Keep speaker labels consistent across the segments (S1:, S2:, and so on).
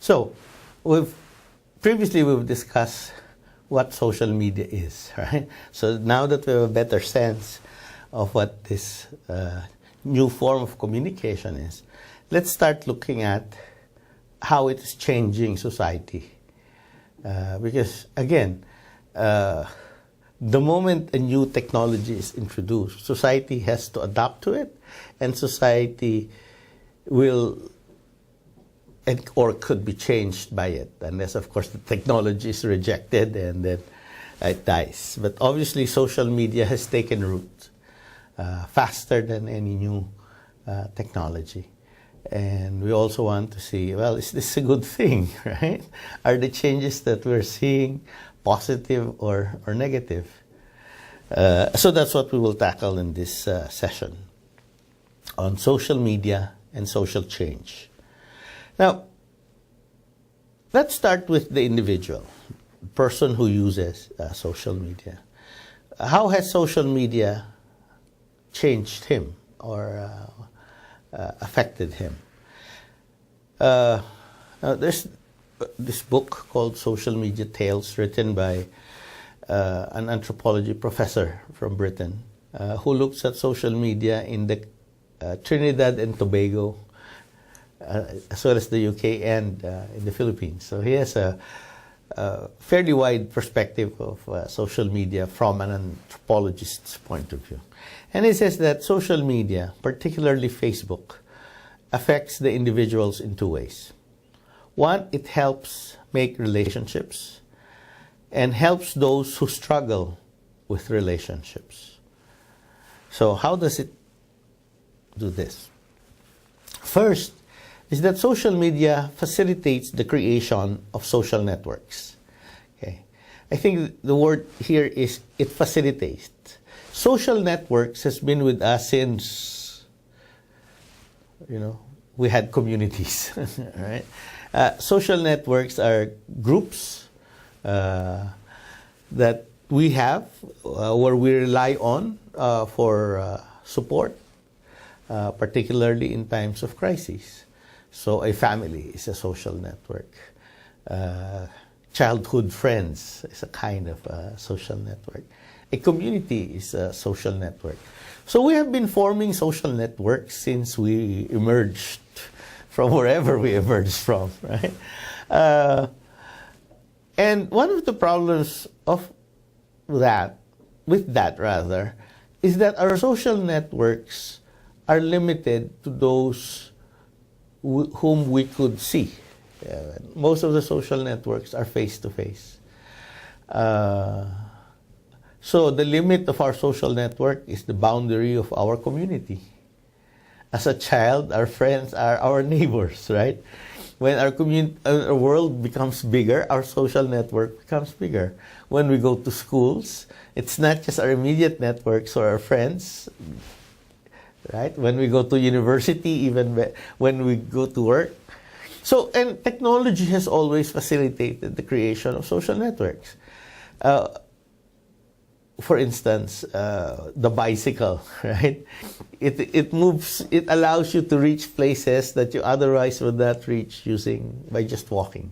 S1: So, previously we've discussed what social media is, right? So now that we have a better sense of what this new form of communication is, let's start looking at how it is changing society. Because again, the moment a new technology is introduced, society has to adapt to it, and society will or could be changed by it, unless of course the technology is rejected and then it dies. But obviously social media has taken root faster than any new technology. And we also want to see, well, is this a good thing, right? Are the changes that we're seeing positive or negative? So that's what we will tackle in this session on social media and social change. Now, let's start with the individual, person who uses social media. How has social media changed him or affected him? Now there's this book called Social Media Tales, written by an anthropology professor from Britain who looks at social media in the Trinidad and Tobago, as well as the UK and in the Philippines. So he has a fairly wide perspective of social media from an anthropologist's point of view. And he says that social media, particularly Facebook, affects the individuals in two ways. One, it helps make relationships and helps those who struggle with relationships. So how does it do this? First, is that social media facilitates the creation of social networks. Okay. I think the word here is it facilitates. Social networks has been with us since, we had communities, right? Social networks are groups that we have, where we rely on for support, particularly in times of crisis. So a family is a social network. Childhood friends is a kind of social network. A community is a social network. So we have been forming social networks since we emerged from wherever we emerged from, right? And one of the problems with that is that our social networks are limited to those whom we could see. Most of the social networks are face-to-face. So the limit of our social network is the boundary of our community. As a child, our friends are our neighbors, right? When our world becomes bigger, our social network becomes bigger. When we go to schools, it's not just our immediate networks or our friends, right? When we go to university, even when we go to work. So, and technology has always facilitated the creation of social networks. For instance, the bicycle, right? It allows you to reach places that you otherwise would not reach by just walking.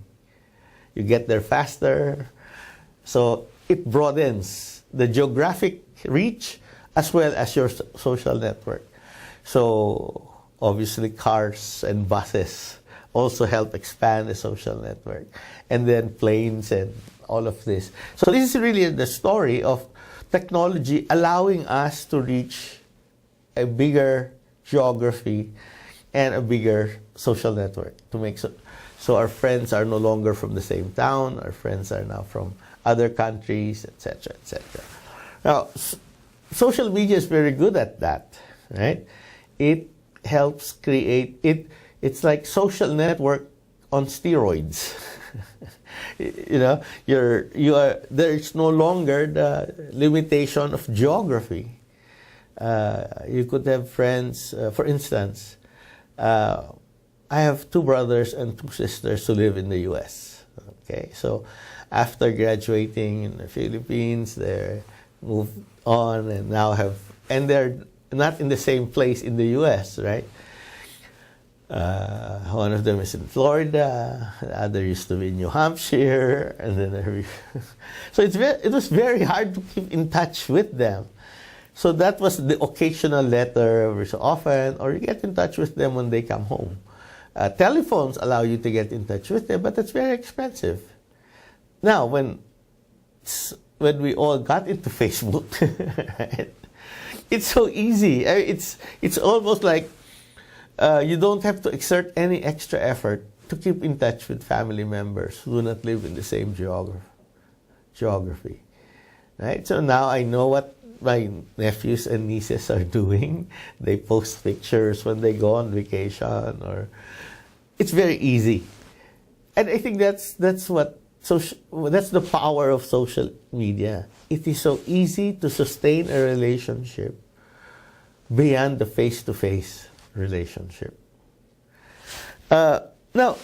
S1: You get there faster. So it broadens the geographic reach as well as your social network. So obviously cars and buses also help expand the social network. And then planes and all of this. So this is really the story of technology allowing us to reach a bigger geography and a bigger social network to make so our friends are no longer from the same town. Our friends are now from other countries, etc., etc. Now, social media is very good at that, right? It helps create it. It's like social network on steroids. There's no longer the limitation of geography. You could have friends, for instance, I have 2 brothers and 2 sisters who live in the US. Okay, so after graduating in the Philippines, they moved on and they're not in the same place in the US, right? One of them is in Florida, the other used to be in New Hampshire, and then so it was very hard to keep in touch with them. So that was the occasional letter every so often, or you get in touch with them when they come home. Telephones allow you to get in touch with them, but it's very expensive. Now, when we all got into Facebook, right, it's so easy. It's almost like you don't have to exert any extra effort to keep in touch with family members who do not live in the same geography. Right? So now I know what my nephews and nieces are doing. They post pictures when they go on vacation, or it's very easy. And I think that's the power of social media. It is so easy to sustain a relationship beyond the face-to-face relationship. Now,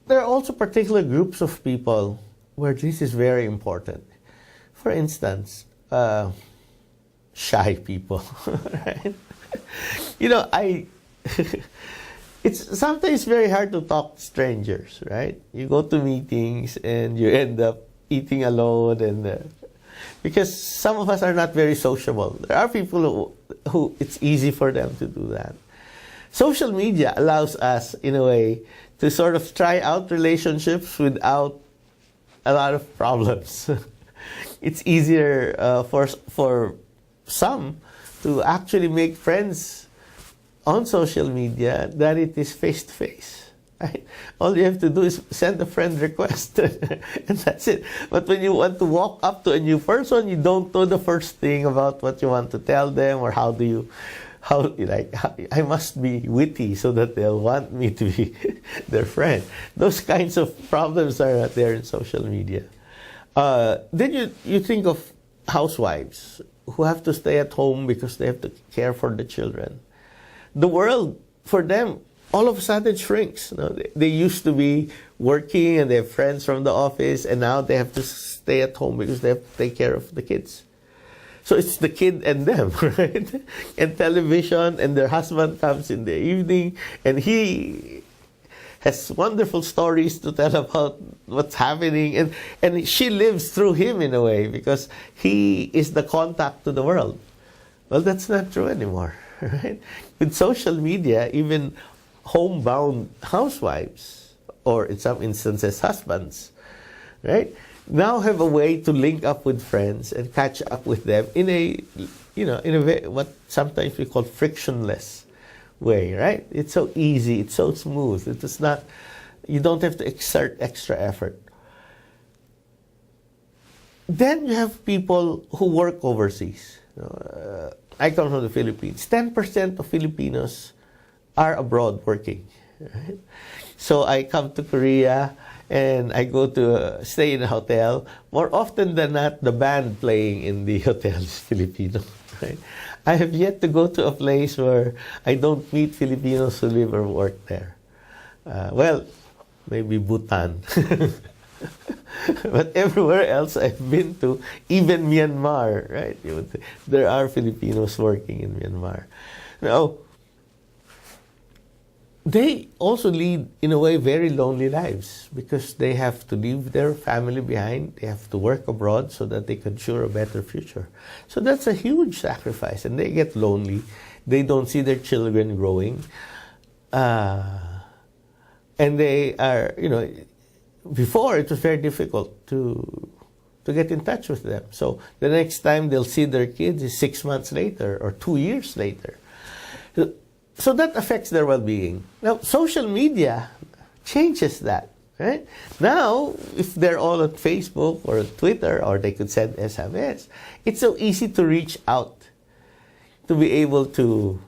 S1: there are also particular groups of people where this is very important. For instance, shy people, right? It's sometimes very hard to talk to strangers, right? You go to meetings and you end up eating alone, and because some of us are not very sociable. There are people who it's easy for them to do that. Social media allows us, in a way, to sort of try out relationships without a lot of problems. It's easier for some to actually make friends on social media than it is face-to-face. Right? All you have to do is send a friend request, and that's it. But when you want to walk up to a new person, you don't know the first thing about what you want to tell them, or I must be witty so that they'll want me to be their friend. Those kinds of problems are not there in social media. Then you think of housewives who have to stay at home because they have to care for the children. The world, for them, all of a sudden shrinks. They used to be working and they have friends from the office, and now they have to stay at home because they have to take care of the kids. So it's the kid and them, right? And television, and their husband comes in the evening, and he has wonderful stories to tell about what's happening, and she lives through him in a way, because he is the contact to the world. Well, that's not true anymore, right? With social media, even homebound housewives, or in some instances husbands, right, now have a way to link up with friends and catch up with them in a way, what sometimes we call frictionless way, right? It's so easy, it's so smooth. It is not, you don't have to exert extra effort. Then you have people who work overseas. I come from the Philippines. 10% of Filipinos are abroad working. Right? So I come to Korea and I go to stay in a hotel. More often than not, the band playing in the hotel is Filipino. Right? I have yet to go to a place where I don't meet Filipinos who live or work there. Well, maybe Bhutan. But everywhere else I've been to, even Myanmar, right? There are Filipinos working in Myanmar. Now, they also lead, in a way, very lonely lives, because they have to leave their family behind. They have to work abroad so that they can ensure a better future. So that's a huge sacrifice, and they get lonely. They don't see their children growing. And they are, before it was very difficult to get in touch with them. So the next time they'll see their kids is 6 months later or 2 years later. So that affects their well-being. Now, social media changes that, right? Now, if they're all on Facebook or Twitter, or they could send SMS, it's so easy to reach out, to be able to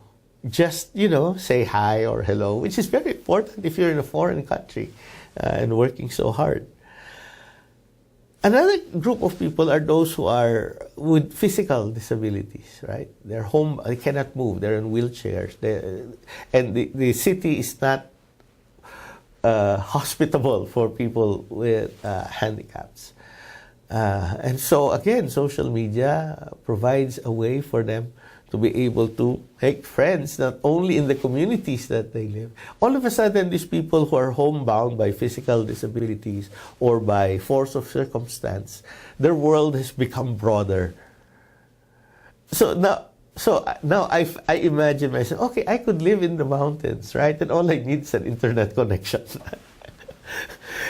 S1: just, say hi or hello, which is very important if you're in a foreign country and working so hard. Another group of people are those who are with physical disabilities, right? They're home, they cannot move, they're in wheelchairs, and the city is not hospitable for people with handicaps. And so, again, social media provides a way for them to be able to make friends, not only in the communities that they live. All of a sudden, these people who are homebound by physical disabilities or by force of circumstance, their world has become broader. So now I imagine myself, okay, I could live in the mountains, right? And all I need is an internet connection.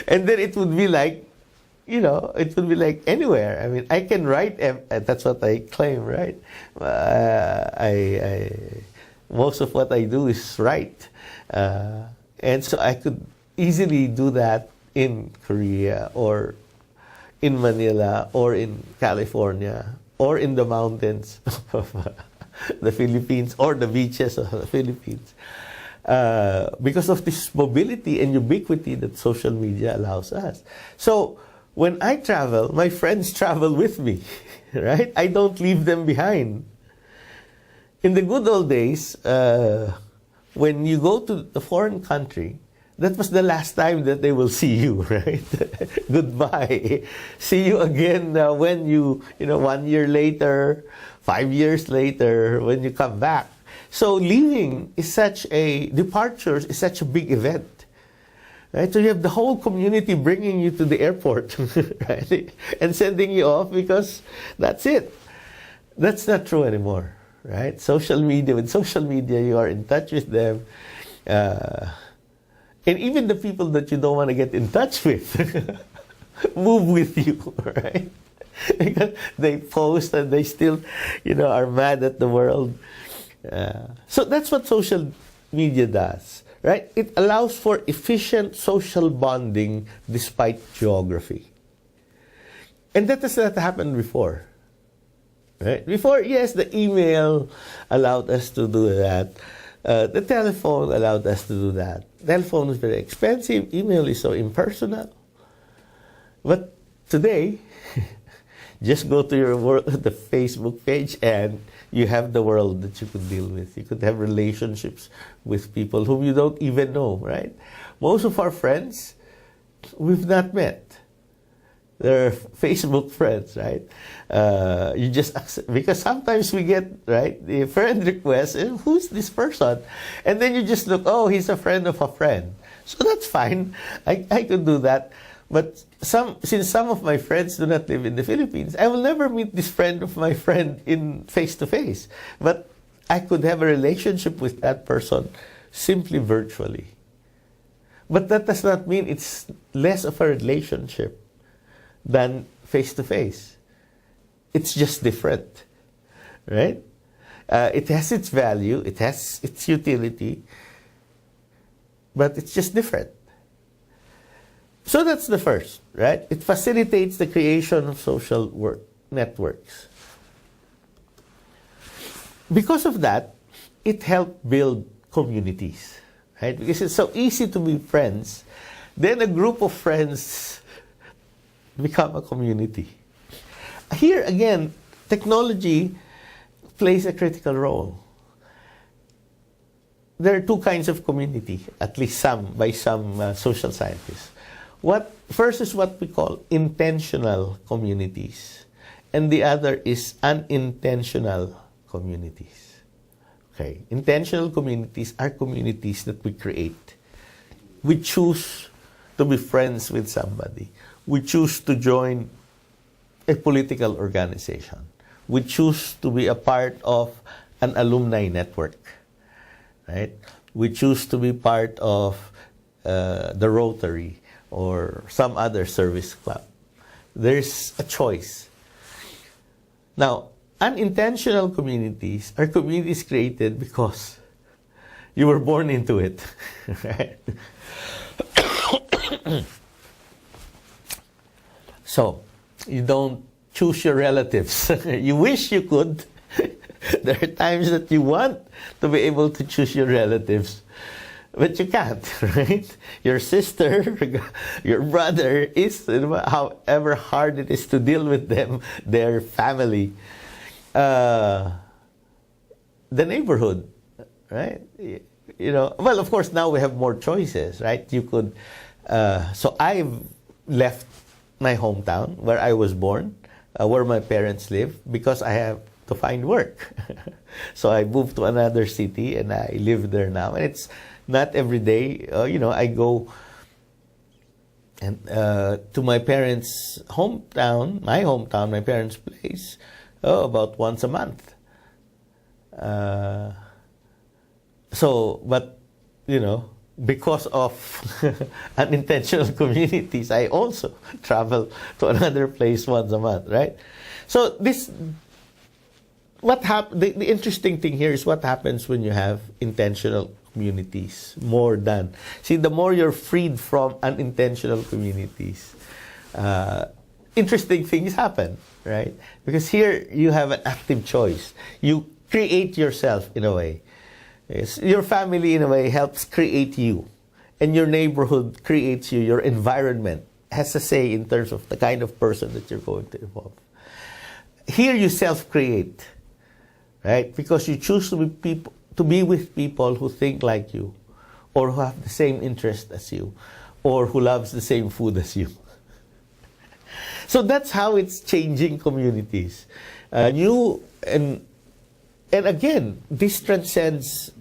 S1: And then it would be like, it would be like anywhere. I mean, I can write, that's what I claim, right? Most of what I do is write. And so I could easily do that in Korea or in Manila or in California or in the mountains of the Philippines or the beaches of the Philippines. Because of this mobility and ubiquity that social media allows us. So when I travel, my friends travel with me, right? I don't leave them behind. In the good old days, when you go to a foreign country, that was the last time that they will see you, right? Goodbye. See you again when 1 year later, 5 years later, when you come back. So leaving is departures is such a big event. Right? So you have the whole community bringing you to the airport, right? And sending you off because that's it. That's not true anymore, right? With social media, you are in touch with them. And even the people that you don't want to get in touch with move with you, right? Because they post and they still, are mad at the world. So that's what social media does. Right? It allows for efficient social bonding despite geography. And that has not happened before. Right? Before, yes, the email allowed us to do that. The telephone allowed us to do that. Telephone is very expensive. Email is so impersonal. But today, just go to the Facebook page and you have the world that you could deal with. You could have relationships with people whom you don't even know, right? Most of our friends, we've not met. They're Facebook friends, right? You just accept, because sometimes we get, right, the friend request, and who's this person? And then you just look, oh, he's a friend of a friend. So that's fine. I could do that. But since some of my friends do not live in the Philippines, I will never meet this friend of my friend in face-to-face. But I could have a relationship with that person simply virtually. But that does not mean it's less of a relationship than face-to-face. It's just different, right? It has its value, it has its utility, but it's just different. So that's the first, right? It facilitates the creation of social networks. Because of that, it helped build communities, right? Because it's so easy to be friends, then a group of friends become a community. Here again, technology plays a critical role. There are two kinds of community, at least by some social scientists. First is what we call intentional communities, and the other is unintentional communities. Okay, intentional communities are communities that we create. We choose to be friends with somebody. We choose to join a political organization. We choose to be a part of an alumni network, right? We choose to be part of the Rotary or some other service club. There's a choice. Now, unintentional communities are communities created because you were born into it, right? So, you don't choose your relatives. You wish you could. There are times that you want to be able to choose your relatives, but you can't, right? Your sister, your brother is, however hard it is to deal with them, their family. The neighborhood, right? Well, of course, now we have more choices, right? You could, so I've left my hometown where I was born, where my parents live, because I have to find work. So I moved to another city and I live there now. And it's not every day, I go and to my parents' hometown, my parents' place, about once a month. But because of unintentional communities, I also travel to another place once a month, right? So the interesting thing here is what happens when you have intentional communities more than. See, the more you're freed from unintentional communities, interesting things happen, right? Because here you have an active choice. You create yourself in a way. Yes, your family, in a way, helps create you. And your neighborhood creates you. Your environment has a say in terms of the kind of person that you're going to evolve. Here you self-create, right? Because you choose to be with people who think like you, or who have the same interest as you, or who loves the same food as you. So that's how it's changing communities. And again, this transcends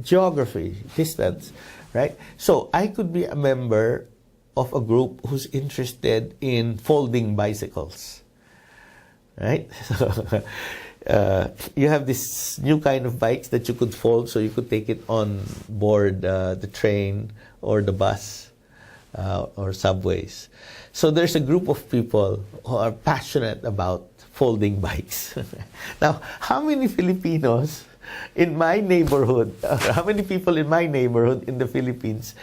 S1: geography, distance, right? So I could be a member of a group who's interested in folding bicycles, right? So, you have this new kind of bikes that you could fold, so you could take it on board the train or the bus or subways. So there's a group of people who are passionate about folding bikes. Now, how many Filipinos in my neighborhood, how many people in my neighborhood in the Philippines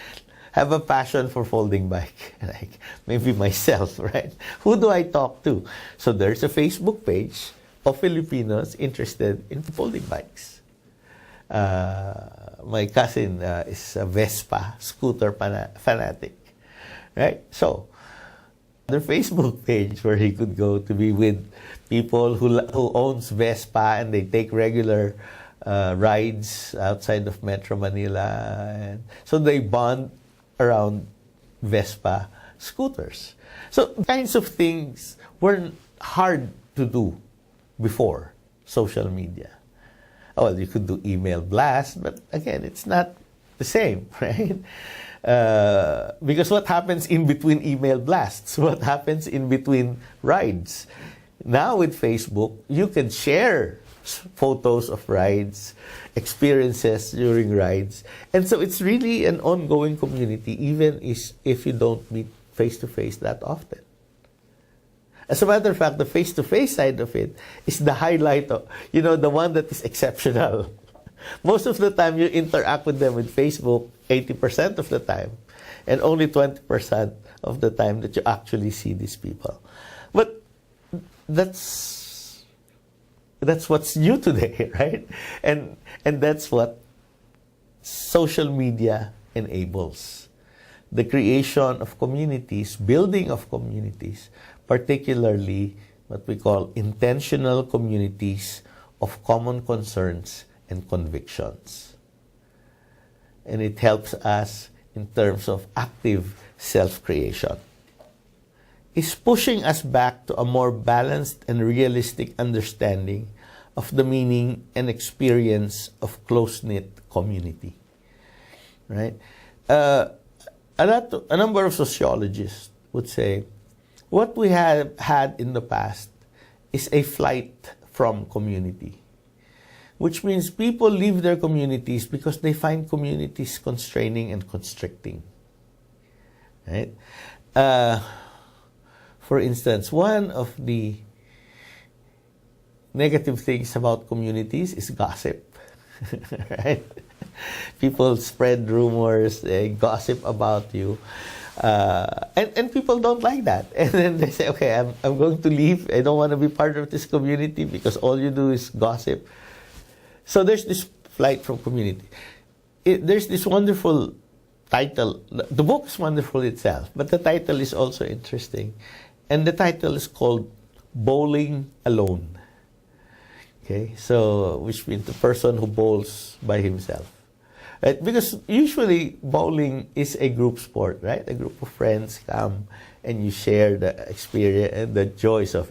S1: have a passion for folding bike? Like maybe myself, right? Who do I talk to? So there's a Facebook page of Filipinos interested in folding bikes. My cousin is a Vespa scooter fanatic, right? So their Facebook page where he could go to be with people who owns Vespa, and they take regular rides outside of Metro Manila, and so they bond around Vespa scooters. So kinds of things were hard to do before social media. Well, you could do email blast, but again, it's not the same, right? Because what happens in between email blasts? What happens in between rides? Now with Facebook, you can share photos of rides, experiences during rides. And so it's really an ongoing community, even if you don't meet face-to-face that often. As a matter of fact, the face-to-face side of it is the highlight of, the one that is exceptional. Most of the time, you interact with them with Facebook 80% of the time, and only 20% of the time that you actually see these people. But that's what's new today, right? And that's what social media enables. The creation of communities, building of communities, particularly what we call intentional communities of common concerns and convictions. And it helps us in terms of active self-creation. It's pushing us back to a more balanced and realistic understanding of the meaning and experience of close-knit community. Right? A number of sociologists would say, what we have had in the past is a flight from community, which means people leave their communities because they find communities constraining and constricting. Right? For instance, one of the negative things about communities is gossip. Right? People spread rumors, they gossip about you. And people don't like that. And then they say, okay, I'm going to leave. I don't want to be part of this community because all you do is gossip. So there's this flight from community. There's this wonderful title. The book is wonderful itself, but the title is also interesting. And the title is called Bowling Alone. Okay, so which means the person who bowls by himself. Right? Because usually bowling is a group sport, right? A group of friends come and you share the experience and the joys of,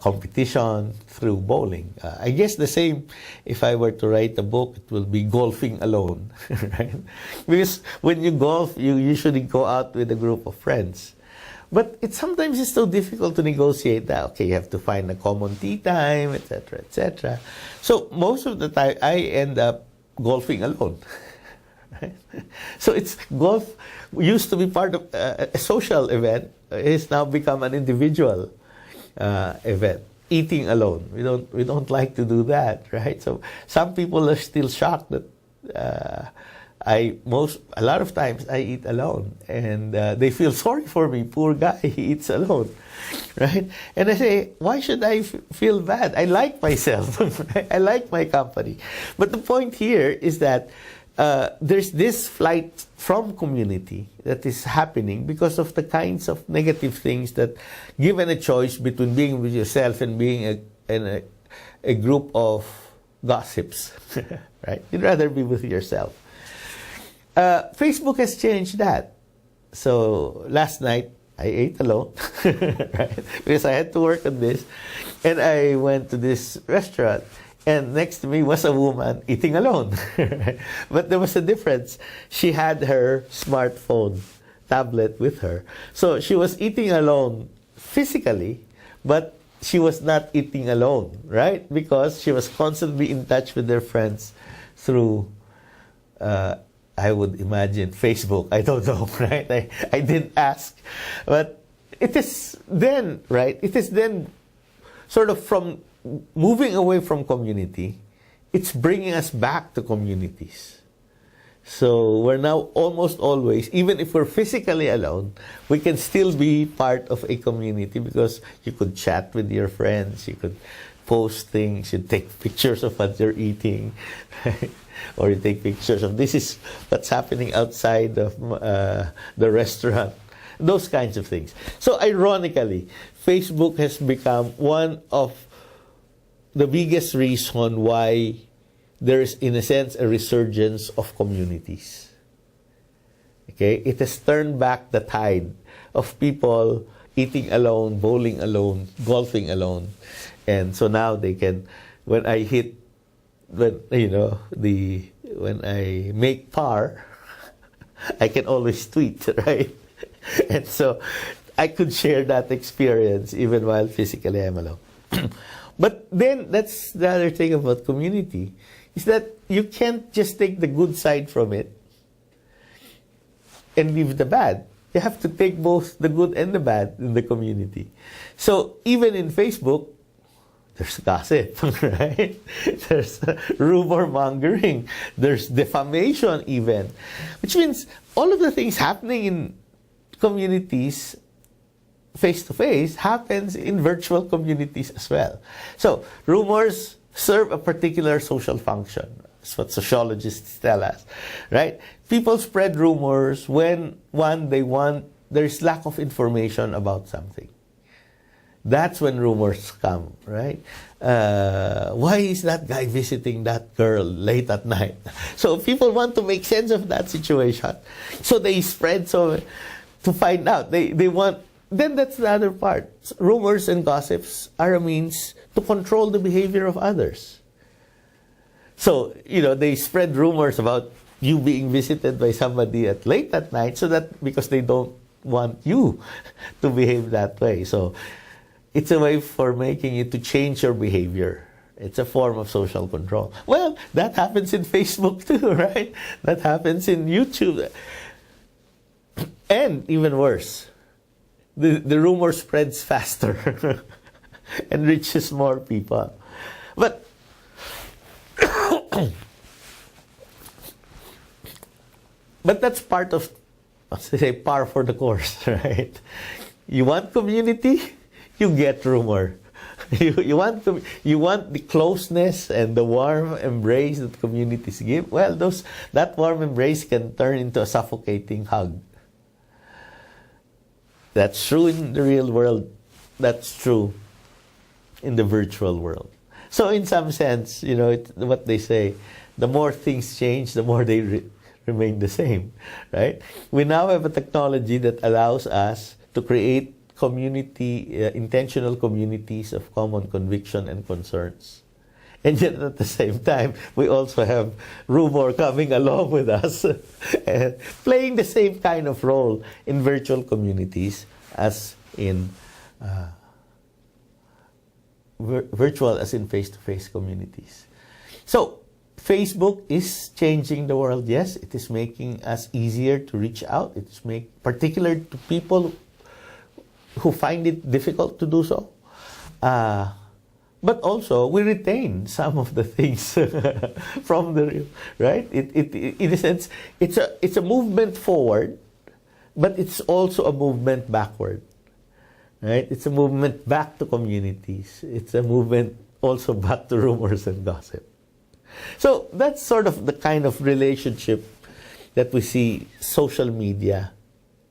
S1: competition through bowling. I guess the same, if I were to write a book, it will be golfing alone, right? Because when you golf, you usually go out with a group of friends. But sometimes it's so difficult to negotiate that. Okay, you have to find a common tea time, etc., etc. So most of the time, I end up golfing alone. Right? So golf used to be part of a social event. It's now become an individual event. Eating alone, we don't like to do that, right? So some people are still shocked that a lot of times I eat alone, and they feel sorry for me. Poor guy, he eats alone, right? And I say, why should I feel bad? I like myself. I like my company. But the point here is that there's this flight from community that is happening because of the kinds of negative things that, given a choice between being with yourself and being in a group of gossips, right? You'd rather be with yourself. Facebook has changed that. So last night I ate alone, right? Because I had to work on this, and I went to this restaurant, and next to me was a woman eating alone. But there was a difference. She had her smartphone, tablet with her, so she was eating alone physically, but she was not eating alone, right? Because she was constantly in touch with her friends through. I would imagine Facebook. I don't know, right? I didn't ask. But it is then, right? It is then sort of from moving away from community, it's bringing us back to communities. So we're now almost always, even if we're physically alone, we can still be part of a community because you could chat with your friends, you could post things, you take pictures of what you're eating, right? Or you take pictures of this is what's happening outside of the restaurant. Those kinds of things. So ironically, Facebook has become one of the biggest reason why there is, in a sense, a resurgence of communities. Okay? It has turned back the tide of people eating alone, bowling alone, golfing alone. And so now they can, when I make par, I can always tweet, right? And so I could share that experience even while physically I'm alone. But then that's the other thing about community, is that you can't just take the good side from it and leave the bad. You have to take both the good and the bad in the community. So even in Facebook, there's gossip, right? There's rumor mongering. There's defamation even. Which means all of the things happening in communities face-to-face happens in virtual communities as well. So rumors serve a particular social function. That's what sociologists tell us, right? People spread rumors when, there's lack of information about something. That's when rumors come, right? Why is that guy visiting that girl late at night? So people want to make sense of that situation. So they spread to find out. They want. Then that's the other part. Rumors and gossips are a means to control the behavior of others. So, they spread rumors about you being visited by somebody late at night, so that because they don't want you to behave that way. So it's a way for making you to change your behavior. It's a form of social control. Well, that happens in Facebook too, right? That happens in YouTube. And even worse, the rumor spreads faster and reaches more people. But that's part of, let's say, par for the course, right? You want community, you get rumor. You want the closeness and the warm embrace that communities give. Well, that warm embrace can turn into a suffocating hug. That's true in the real world. That's true in the virtual world. So in some sense, what they say, the more things change, the more they remain the same, right? We now have a technology that allows us to create intentional communities of common conviction and concerns. And yet at the same time, we also have rumor coming along with us, and playing the same kind of role in virtual communities as in virtual as in face-to-face communities. So, Facebook is changing the world, yes. It is making us easier to reach out. It is particular to people who find it difficult to do so. But also, we retain some of the things from the, right? In a sense, it's a movement forward, but it's also a movement backward, right? It's a movement back to communities. It's a movement also back to rumors and gossip. So that's sort of the kind of relationship that we see social media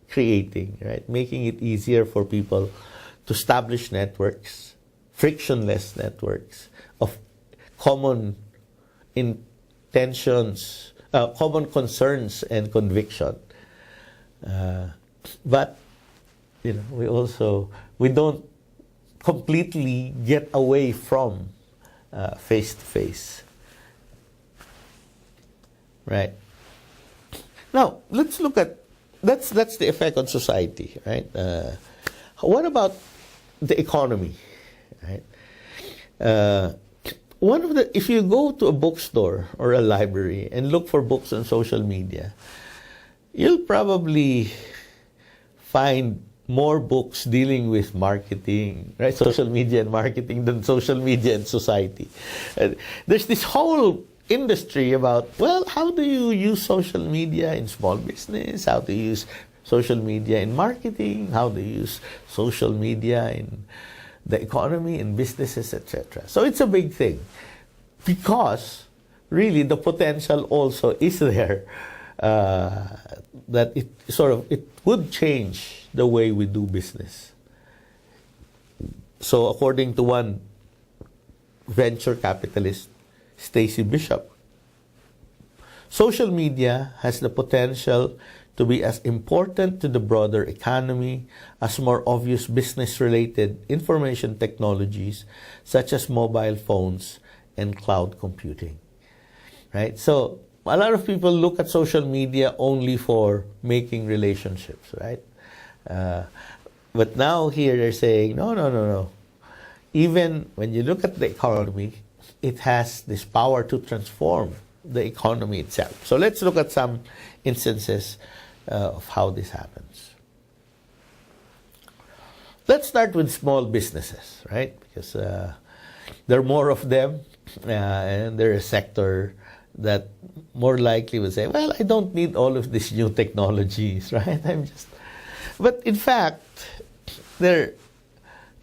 S1: creating, right? Making it easier for people to establish networks, frictionless networks of common intentions, common concerns and conviction. But we don't completely get away from face-to-face. Right. Now let's look at that's the effect on society, right? What about the economy, right? If you go to a bookstore or a library and look for books on social media, you'll probably find more books dealing with marketing, right? Social media and marketing than social media and society. There's this whole industry about, well, how do you use social media in small business? How do you use social media in marketing? How do you use social media in the economy, in businesses, etc.? So it's a big thing because really the potential also is there that it would change the way we do business. So according to one venture capitalist, Stacy Bishop, social media has the potential to be as important to the broader economy as more obvious business-related information technologies such as mobile phones and cloud computing. Right? So a lot of people look at social media only for making relationships, right? But now here they're saying, no. Even when you look at the economy, it has this power to transform the economy itself. So let's look at some instances of how this happens. Let's start with small businesses, right? Because there are more of them, and they're a sector that more likely would say, well, I don't need all of these new technologies, right? But in fact, there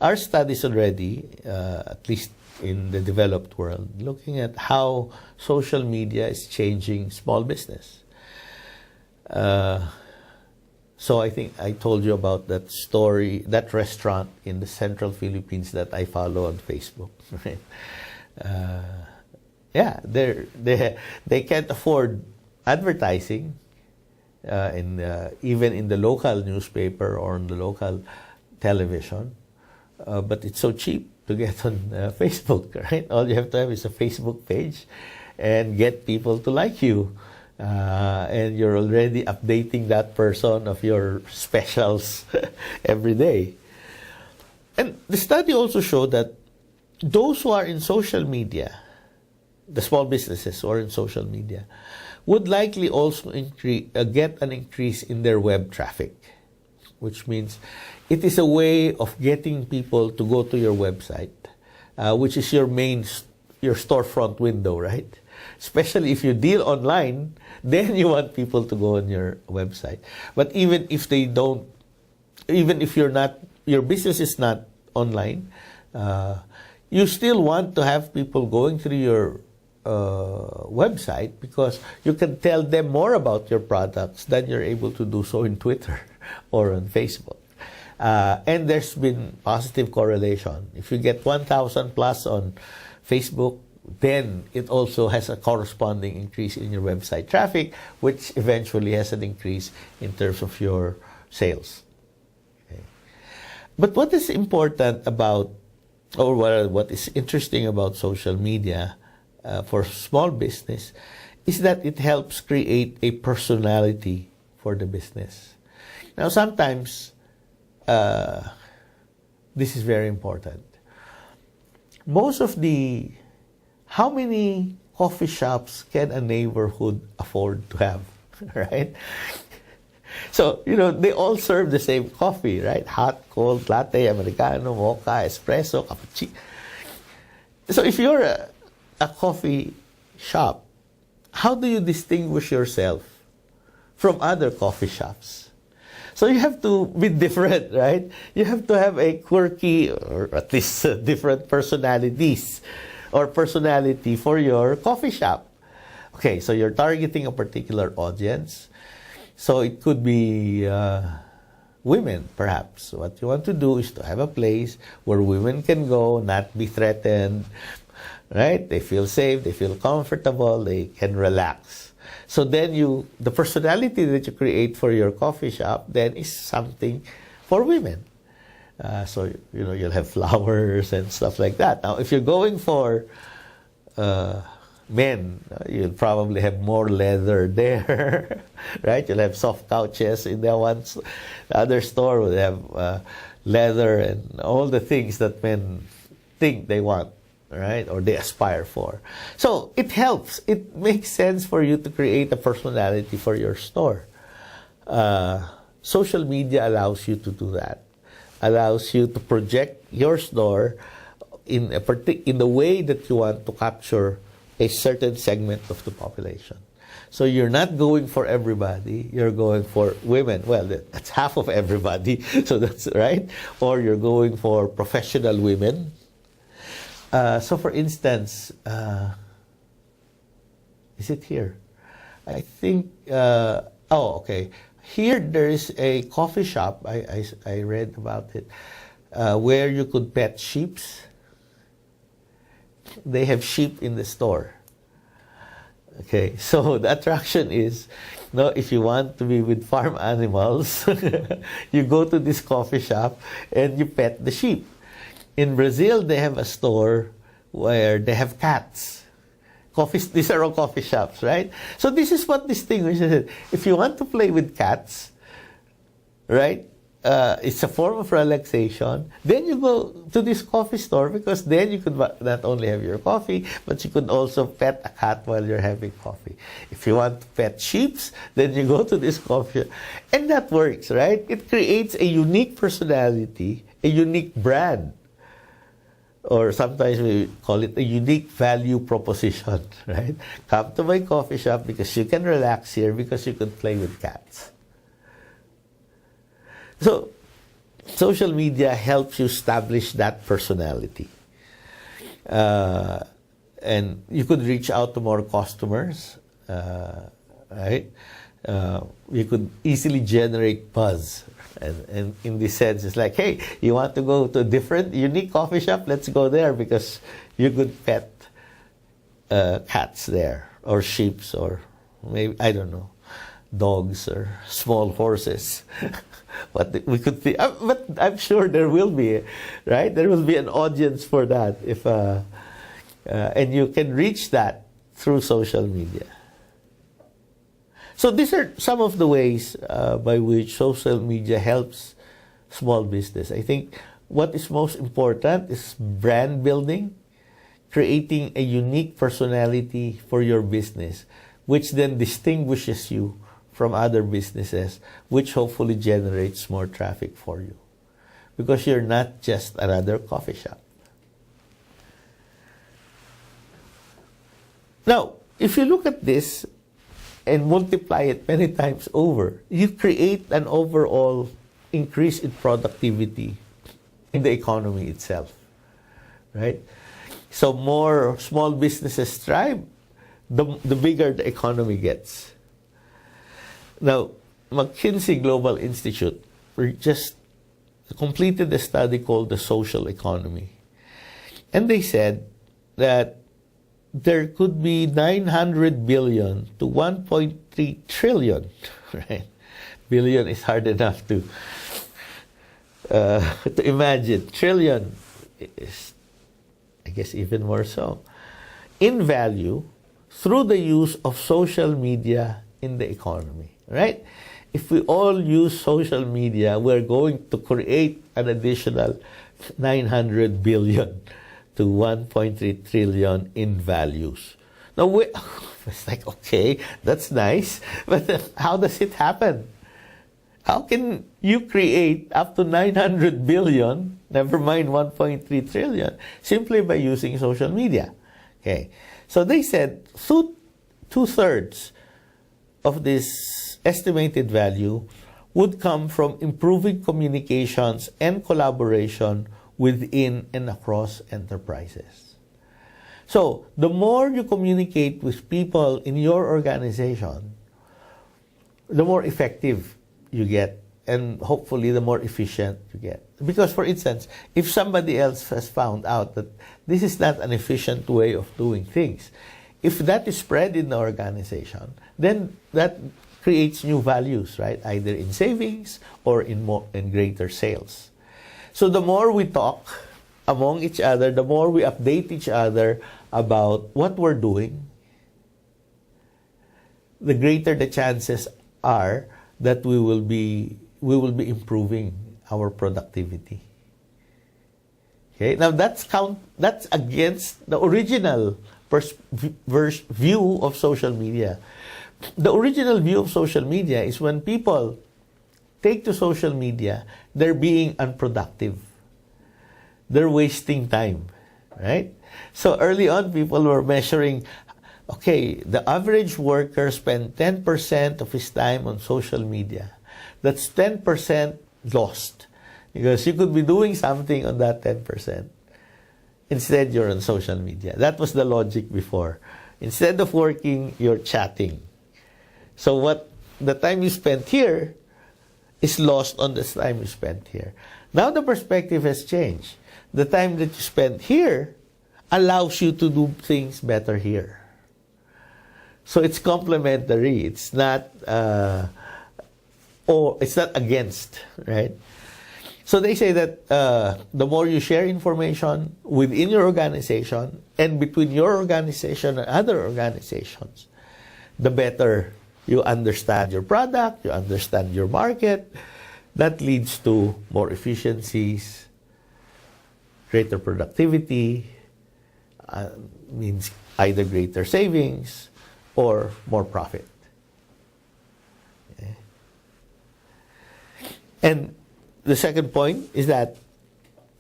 S1: are studies already, at least in the developed world, looking at how social media is changing small business. So I think I told you about that story, that restaurant in the central Philippines that I follow on Facebook. Right? They can't afford advertising even in the local newspaper or on the local television, but it's so cheap to get on Facebook, right? All you have to have is a Facebook page and get people to like you. And you're already updating that person of your specials every day. And the study also showed that those who are in social media, the small businesses who are in social media, would likely also get an increase in their web traffic, which means it is a way of getting people to go to your website, which is your storefront window, right? Especially if you deal online, then you want people to go on your website. But even if they don't, even if your business is not online, you still want to have people going through your website because you can tell them more about your products than you're able to do so in Twitter or on Facebook. And there's been positive correlation. If you get 1,000 plus on Facebook then it also has a corresponding increase in your website traffic, which eventually has an increase in terms of your sales. Okay. But what is important about, or what is interesting about social media for small business is that it helps create a personality for the business. Now, sometimes this is very important. How many coffee shops can a neighborhood afford to have, right? So, they all serve the same coffee, right? Hot, cold, latte, Americano, mocha, espresso, cappuccino. So if you're a coffee shop, how do you distinguish yourself from other coffee shops? So you have to be different, right? You have to have a quirky, or at least different personalities or personality for your coffee shop. Okay, so you're targeting a particular audience. So it could be women, perhaps. What you want to do is to have a place where women can go, not be threatened, right? They feel safe, they feel comfortable, they can relax. So then the personality that you create for your coffee shop then is something for women. So, you'll have flowers and stuff like that. Now, if you're going for men, you'll probably have more leather there, right? You'll have soft couches in the other store will have leather and all the things that men think they want, right? Or they aspire for. So it helps. It makes sense for you to create a personality for your store. Social media allows you to do that. Allows you to project your store in the way that you want to capture a certain segment of the population. So you're not going for everybody, you're going for women. Well, that's half of everybody, so that's right. Or you're going for professional women. So for instance, is it here? I think, okay. Here there is a coffee shop, I read about it, where you could pet sheep. They have sheep in the store. Okay, so the attraction is, if you want to be with farm animals, you go to this coffee shop and you pet the sheep. In Brazil, they have a store where they have cats. These are all coffee shops, right? So this is what distinguishes it. If you want to play with cats, right? It's a form of relaxation. Then you go to this coffee store because then you could not only have your coffee, but you could also pet a cat while you're having coffee. If you want to pet sheep, then you go to this coffee shop. And that works, right? It creates a unique personality, a unique brand. Or sometimes we call it a unique value proposition, right? Come to my coffee shop because you can relax here because you can play with cats. So, social media helps you establish that personality. And you could reach out to more customers, right? You could easily generate buzz. And in this sense, it's like, hey, you want to go to a different, unique coffee shop? Let's go there because you could pet cats there, or sheep, or maybe, I don't know, dogs or small horses. But we could see, but I'm sure there will be, right? There will be an audience for that and you can reach that through social media. So these are some of the ways by which social media helps small business. I think what is most important is brand building, creating a unique personality for your business, which then distinguishes you from other businesses, which hopefully generates more traffic for you. Because you're not just another coffee shop. Now, if you look at this and multiply it many times over, you create an overall increase in productivity in the economy itself, right? So more small businesses thrive, the bigger the economy gets. Now, McKinsey Global Institute just completed a study called the social economy. And they said that there could be 900 billion to 1.3 trillion, right? Billion is hard enough to imagine. Trillion is, I guess, even more so, in value through the use of social media in the economy, right? If we all use social media, we're going to create an additional 900 billion to 1.3 trillion in values. Now, it's like, okay, that's nice, but how does it happen? How can you create up to 900 billion, never mind 1.3 trillion, simply by using social media? Okay, so they said two-thirds of this estimated value would come from improving communications and collaboration within and across enterprises. So, the more you communicate with people in your organization, the more effective you get, and hopefully the more efficient you get. Because, for instance, if somebody else has found out that this is not an efficient way of doing things, if that is spread in the organization, then that creates new values, right? Either in savings or in greater sales. So the more we talk among each other, the more we update each other about what we're doing, the greater the chances are that we will be improving our productivity. Okay, now that's against the original view of social media. The original view of social media is when people take to social media, they're being unproductive. They're wasting time, right? So early on, people were measuring, okay, the average worker spent 10% of his time on social media. That's 10% lost, because you could be doing something on that 10%. Instead, you're on social media. That was the logic before. Instead of working, you're chatting. So what the time you spent here is lost on the time you spent here. Now the perspective has changed. The time that you spend here allows you to do things better here. So it's complementary. It's not it's not against, right? So they say that the more you share information within your organization and between your organization and other organizations, the better you understand your product, you understand your market. That leads to more efficiencies, greater productivity, means either greater savings or more profit. Okay. And the second point is that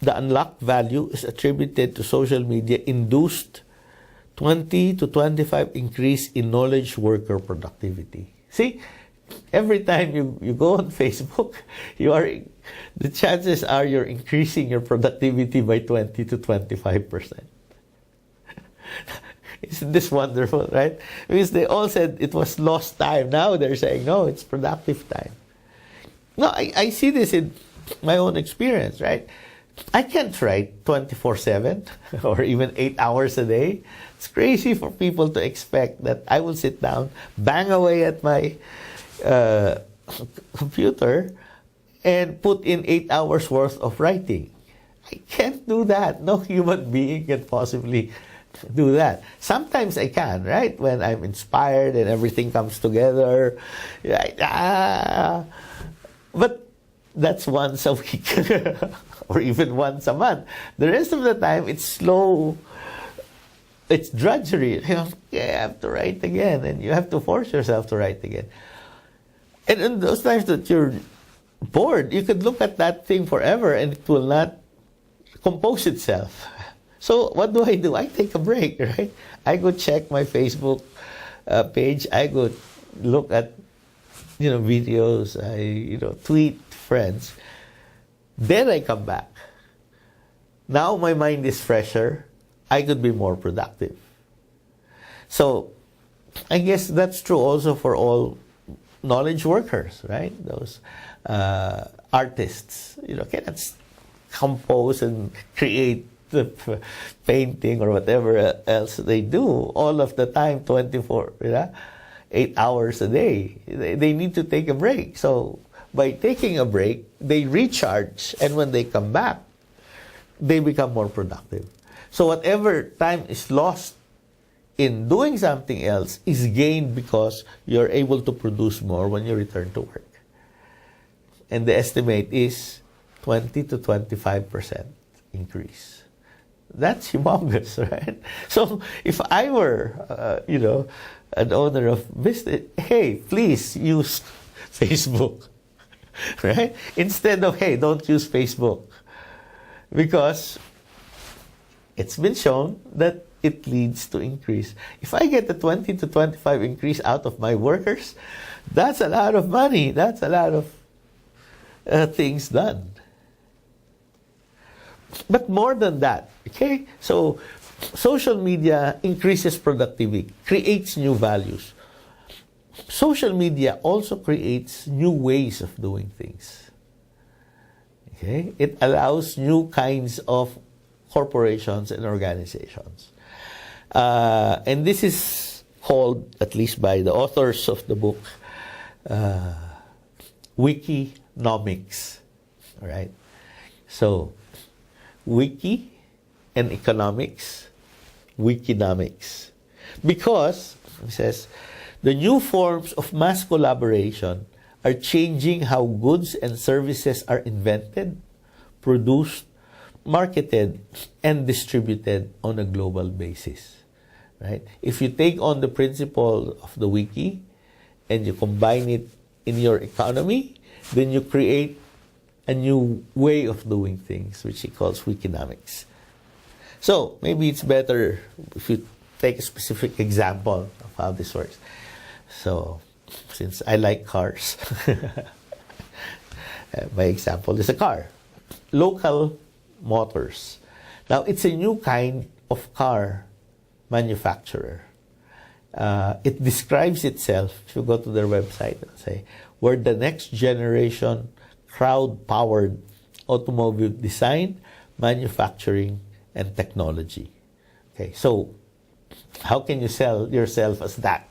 S1: the unlocked value is attributed to social media induced 20 to 25 increase in knowledge worker productivity. See, every time you go on Facebook, the chances are you're increasing your productivity by 20 to 25%. Isn't this wonderful, right? Because they all said it was lost time. Now they're saying, no, it's productive time. No, I see this in my own experience, right? I can't write 24/7 or even 8 hours a day. It's crazy for people to expect that I will sit down, bang away at my computer, and put in 8 hours worth of writing. I can't do that. No human being can possibly do that. Sometimes I can, right? When I'm inspired and everything comes together. Right? But that's once a week or even once a month. The rest of the time, it's slow. It's drudgery. You have to write again, and you have to force yourself to write again. And in those times that you're bored, you could look at that thing forever and it will not compose itself. So what do? I take a break, right? I go check my Facebook page. I go look at videos. I tweet friends. Then I come back. Now my mind is fresher. I could be more productive. So I guess that's true also for all knowledge workers, right? Those artists, cannot compose and create the painting or whatever else they do all of the time, 24, 8 hours a day. They need to take a break. So by taking a break, they recharge, and when they come back, they become more productive. So whatever time is lost in doing something else is gained because you're able to produce more when you return to work. And the estimate is 20 to 25% increase. That's humongous, right? So if I were, an owner of business, hey, please use Facebook, right? Instead of, hey, don't use Facebook. Because it's been shown that it leads to increase. If I get a 20 to 25 increase out of my workers, that's a lot of money. That's a lot of things done. But more than that, okay? So social media increases productivity, creates new values. Social media also creates new ways of doing things. Okay? It allows new kinds of corporations and organizations. And this is called, at least by the authors of the book, Wikinomics. All right? So, wiki and economics, Wikinomics. Because, it says, the new forms of mass collaboration are changing how goods and services are invented, produced, marketed, and distributed on a global basis. Right? If you take on the principle of the wiki and you combine it in your economy, then you create a new way of doing things, which he calls Wikinomics. So maybe it's better if you take a specific example of how this works. So, since I like cars, my example is a car. Local Motors. Now, it's a new kind of car manufacturer. It describes itself, if you go to their website, and say, we're the next generation crowd-powered automobile design, manufacturing, and technology. Okay, so how can you sell yourself as that?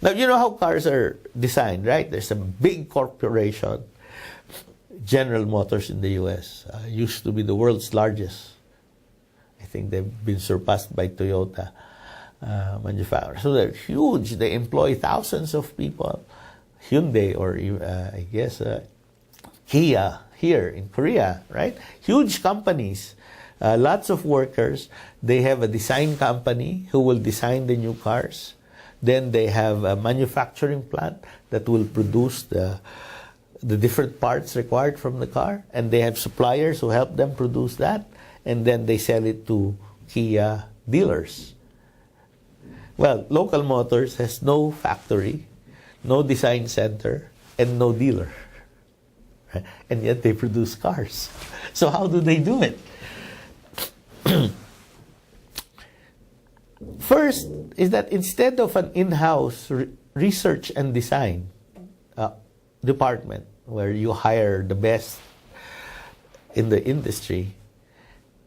S1: Now, you know how cars are designed, right? There's a big corporation, General Motors in the U.S., used to be the world's largest. I think they've been surpassed by Toyota manufacturer. So they're huge. They employ thousands of people. Hyundai, or I guess Kia here in Korea, right? Huge companies, lots of workers. They have a design company who will design the new cars. Then they have a manufacturing plant that will produce the different parts required from the car. And they have suppliers who help them produce that. And then they sell it to Kia dealers. Well, Local Motors has no factory, no design center, and no dealer. And yet they produce cars. So how do they do it? First is that instead of an in-house research and design department where you hire the best in the industry,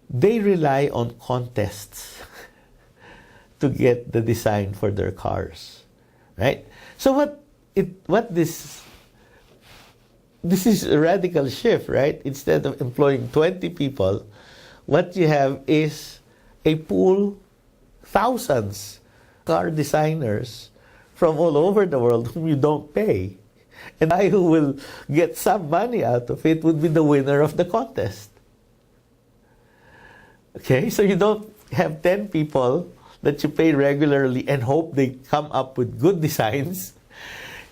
S1: they rely on contests to get the design for their cars, right? So this is a radical shift, right? Instead of employing 20 people, what you have is a pool, thousands car designers from all over the world whom you don't pay. And the guy who will get some money out of it would be the winner of the contest. Okay, so you don't have 10 people that you pay regularly and hope they come up with good designs.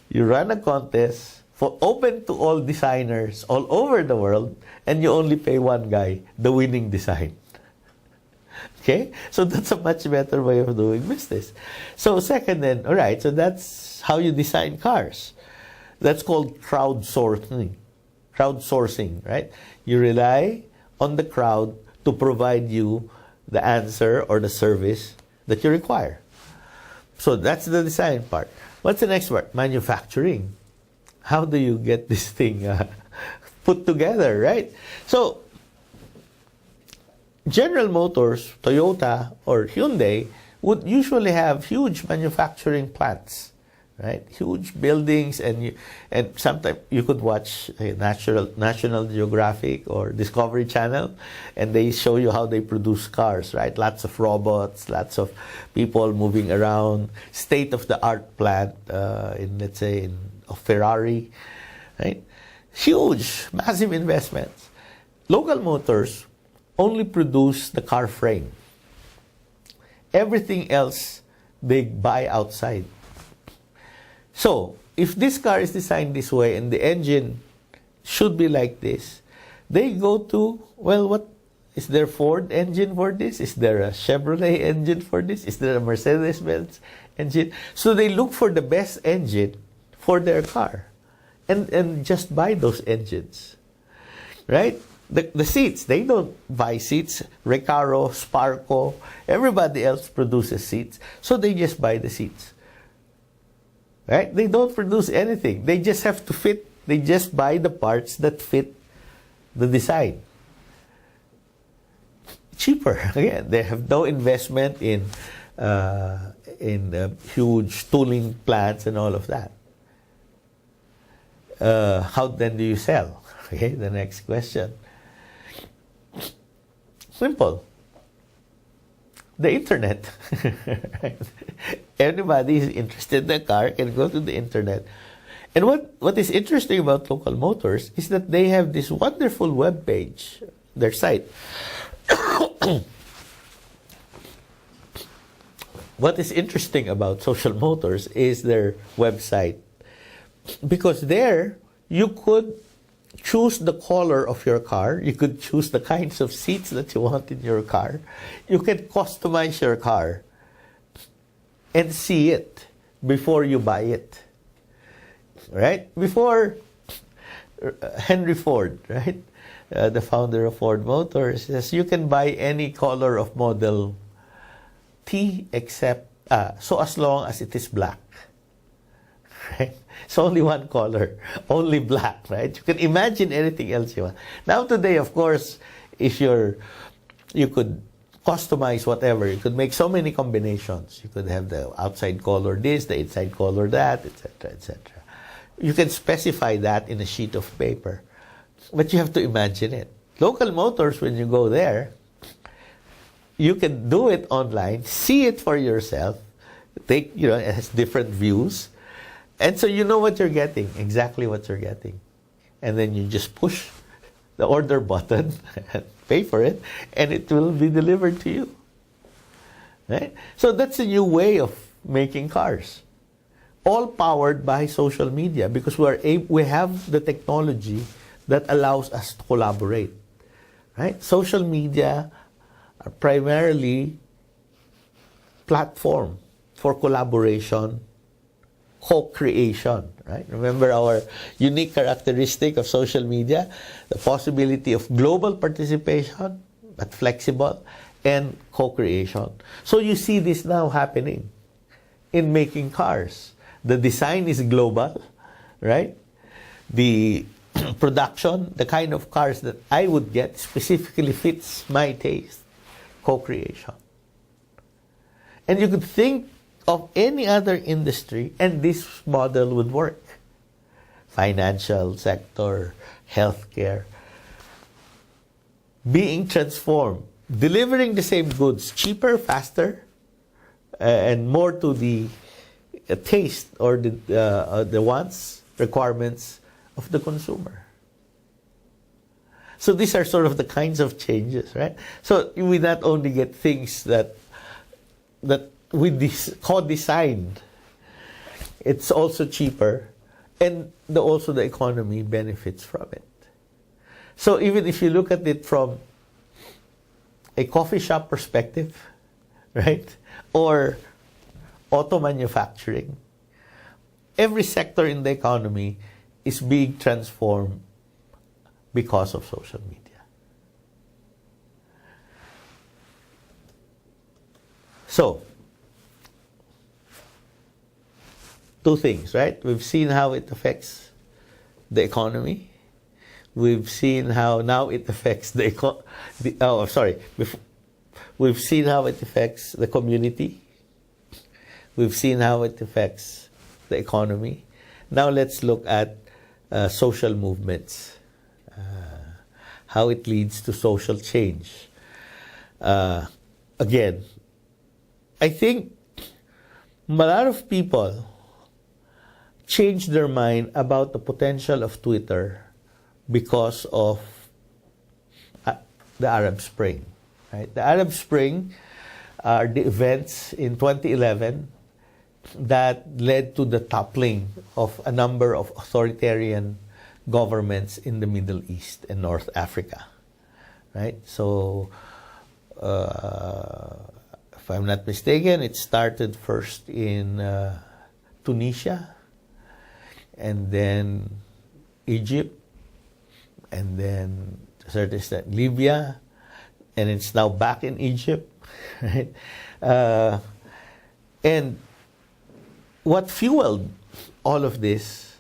S1: You run a contest open to all designers all over the world, and you only pay one guy the winning design. Okay? So that's a much better way of doing business. So second then, all right, so that's how you design cars. That's called crowdsourcing. Crowdsourcing, right? You rely on the crowd to provide you the answer or the service that you require. So that's the design part. What's the next part? Manufacturing. How do you get this thing put together, right? So General Motors, Toyota, or Hyundai would usually have huge manufacturing plants, right? Huge buildings, and sometimes you could watch a National Geographic or Discovery Channel, and they show you how they produce cars, right? Lots of robots, lots of people moving around, state-of-the-art plant in, let's say, in a Ferrari, right? Huge, massive investments. Local Motors only produce the car frame. Everything else they buy outside. So, if this car is designed this way and the engine should be like this, they go to, well, what is there Ford engine for this? Is there a Chevrolet engine for this? Is there a Mercedes-Benz engine? So they look for the best engine for their car and just buy those engines, right? The seats, they don't buy seats. Recaro, Sparco, everybody else produces seats. So they just buy the seats. Right? They don't produce anything. They just have to fit. They just buy the parts that fit the design. Cheaper. Again, they have no investment in huge tooling plants and all of that. How then do you sell? Okay, the next question. Simple. The internet. Anybody who's interested in a car can go to the internet. And what is interesting about Local Motors is that they have this wonderful web page, their site. What is interesting about Social Motors is their website. Because there, you could choose the color of your car. You could choose the kinds of seats that you want in your car. You can customize your car and see it before you buy it. Right? Before Henry Ford, right? The founder of Ford Motors, says you can buy any color of Model T except, so as long as it is black. Right? It's only one color, only black, right? You can imagine anything else you want. Now today, of course, you could customize whatever. You could make so many combinations. You could have the outside color this, the inside color that, etc., etc. You can specify that in a sheet of paper, but you have to imagine it. Local Motors, when you go there, you can do it online, see it for yourself. It has different views. And so you know what you're getting, exactly what you're getting. And then you just push the order button and pay for it, and it will be delivered to you. Right? So that's a new way of making cars. All powered by social media, because we have the technology that allows us to collaborate. Right? Social media are primarily platform for collaboration, co-creation, right? Remember our unique characteristic of social media, the possibility of global participation, but flexible, and co-creation. So you see this now happening in making cars. The design is global, right? The production, the kind of cars that I would get specifically fits my taste, co-creation. And you could think of any other industry, and this model would work. Financial sector, healthcare, being transformed, delivering the same goods cheaper, faster, and more to the taste or the wants, requirements of the consumer. So these are sort of the kinds of changes, right? So we not only get things that we co-designed, it's also cheaper, and also the economy benefits from it. So even if you look at it from a coffee shop perspective, right, or auto manufacturing, every sector in the economy is being transformed because of social media. So, two things, right? We've seen how it affects the economy. We've seen how now it affects we've seen how it affects the community. We've seen how it affects the economy. Now let's look at social movements, how it leads to social change. Again, I think a lot of people change their mind about the potential of Twitter because of the Arab Spring. Right? The Arab Spring are the events in 2011 that led to the toppling of a number of authoritarian governments in the Middle East and North Africa. Right? So, if I'm not mistaken, it started first in Tunisia, and then Egypt, and then to a certain extent Libya, and it's now back in Egypt. Right? And what fueled all of this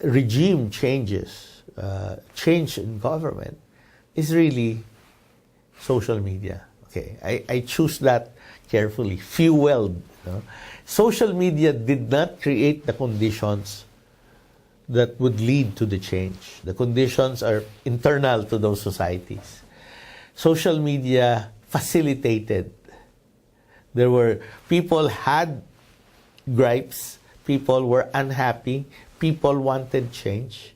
S1: regime changes, change in government, is really social media. Okay, I choose that carefully. Fueled. Social media did not create the conditions that would lead to the change. The conditions are internal to those societies. Social media facilitated. People had gripes, people were unhappy, people wanted change,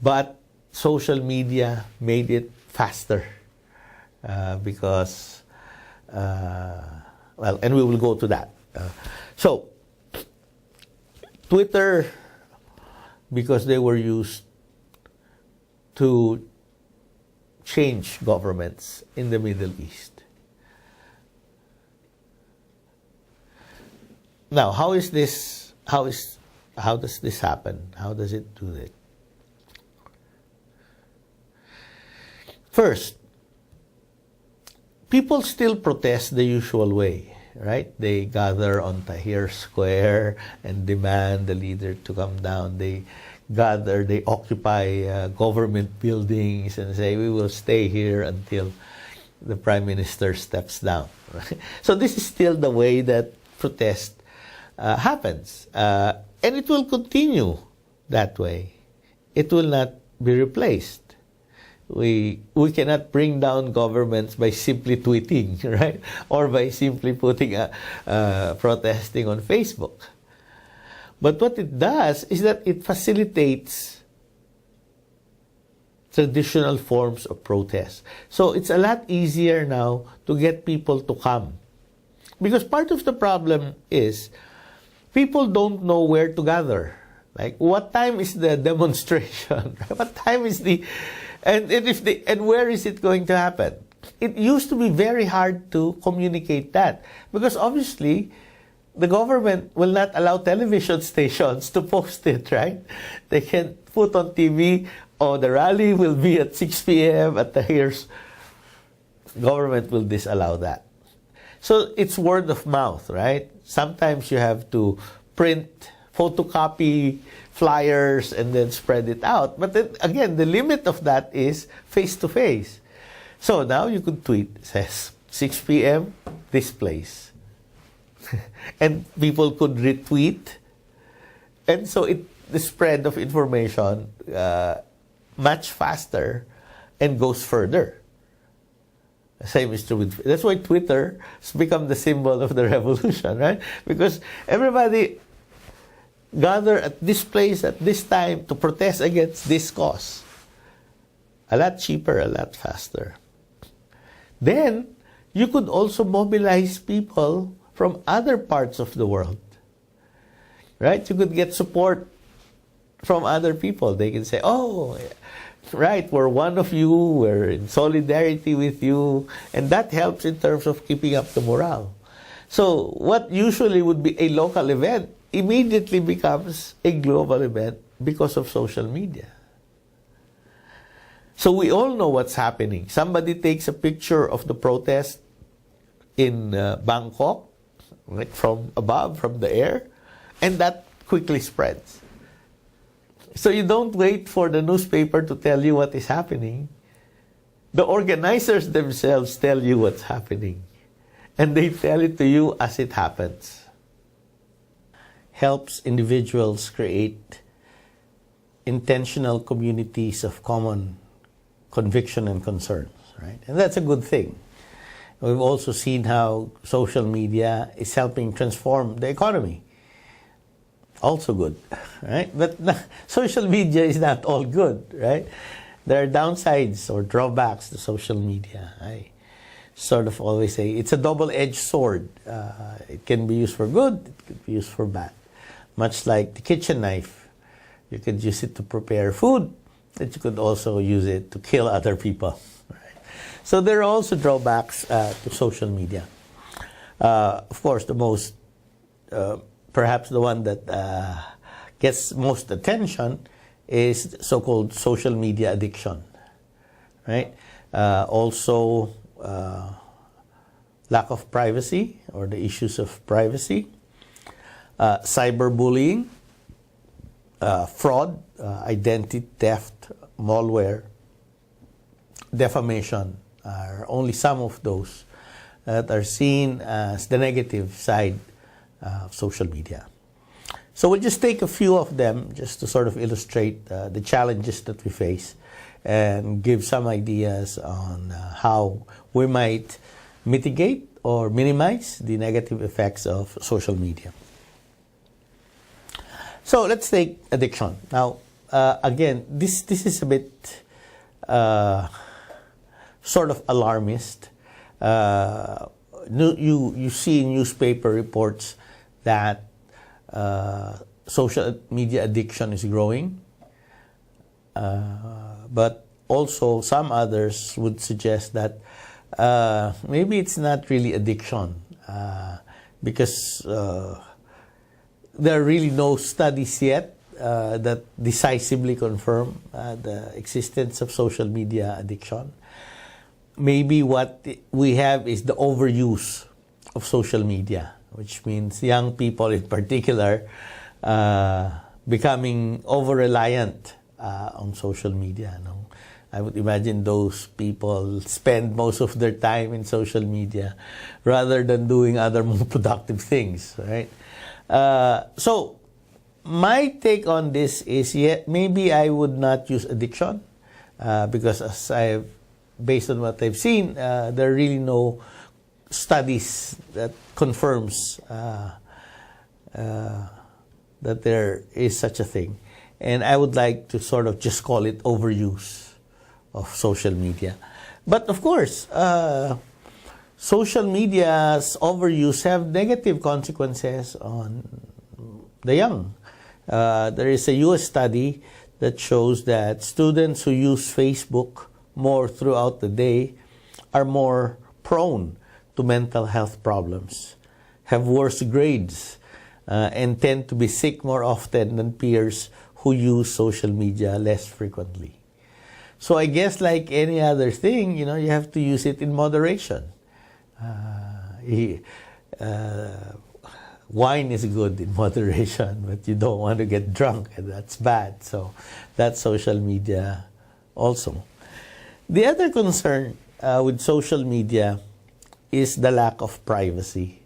S1: but social media made it faster because, and we will go to that. So, Twitter, because they were used to change governments in the Middle East. Now, how does this happen? How does it do it? First, people still protest the usual way, right? They gather on Tahrir Square and demand the leader to come down. They gather, they occupy government buildings and say, we will stay here until the Prime Minister steps down. Right? So this is still the way that protest happens. And it will continue that way. It will not be replaced. We cannot bring down governments by simply tweeting, right? Or by simply putting protesting on Facebook. But what it does is that it facilitates traditional forms of protest. So it's a lot easier now to get people to come. Because part of the problem is people don't know where to gather. Like, what time is the demonstration? What time is and where is it going to happen? It used to be very hard to communicate that because obviously the government will not allow television stations to post it, right? They can put on TV, the rally will be at 6 p.m. at Tahrir's. Government will disallow that. So it's word of mouth, right? Sometimes you have to print, photocopy flyers and then spread it out. But then, again, the limit of that is face-to-face. So now you could tweet, it says 6 p.m., this place. And people could retweet. And so the spread of information much faster and goes further. Same is true with... That's why Twitter has become the symbol of the revolution, right? Because everybody gather at this place at this time to protest against this cause. A lot cheaper, a lot faster. Then, you could also mobilize people from other parts of the world. Right? You could get support from other people. They can say, oh, right, we're one of you, we're in solidarity with you, and that helps in terms of keeping up the morale. So, what usually would be a local event immediately becomes a global event because of social media. So we all know what's happening. Somebody takes a picture of the protest in Bangkok, right, from above, from the air, and that quickly spreads. So you don't wait for the newspaper to tell you what is happening. The organizers themselves tell you what's happening. And they tell it to you as it happens. Helps individuals create intentional communities of common conviction and concerns, right? And that's a good thing. We've also seen how social media is helping transform the economy. Also good, right? But social media is not all good, right? There are downsides or drawbacks to social media. I sort of always say it's a double-edged sword. It can be used for good, it could be used for bad. Much like the kitchen knife. You could use it to prepare food, but you could also use it to kill other people. Right? So there are also drawbacks to social media. Of course, the most, perhaps the one that gets most attention is so-called social media addiction. Right? Also, lack of privacy or the issues of privacy, cyberbullying, fraud, identity theft, malware, defamation are only some of those that are seen as the negative side of social media. So we'll just take a few of them just to sort of illustrate the challenges that we face and give some ideas on how we might mitigate or minimize the negative effects of social media. So let's take addiction. Now, again, this is a bit sort of alarmist. You see newspaper reports that social media addiction is growing, but also some others would suggest that maybe it's not really addiction because there are really no studies yet that decisively confirm the existence of social media addiction. Maybe what we have is the overuse of social media, which means young people in particular becoming over-reliant on social media. No? I would imagine those people spend most of their time in social media rather than doing other more productive things, right? So my take on this is, maybe I would not use addiction because based on what I've seen, there are really no studies that confirms that there is such a thing. And I would like to sort of just call it overuse of social media. But of course, social media's overuse have negative consequences on the young. There is a US study that shows that students who use Facebook more throughout the day are more prone to mental health problems, have worse grades, and tend to be sick more often than peers who use social media less frequently. So I guess like any other thing, you have to use it in moderation. Wine is good in moderation, but you don't want to get drunk, and that's bad. So that's social media also. The other concern with social media is the lack of privacy.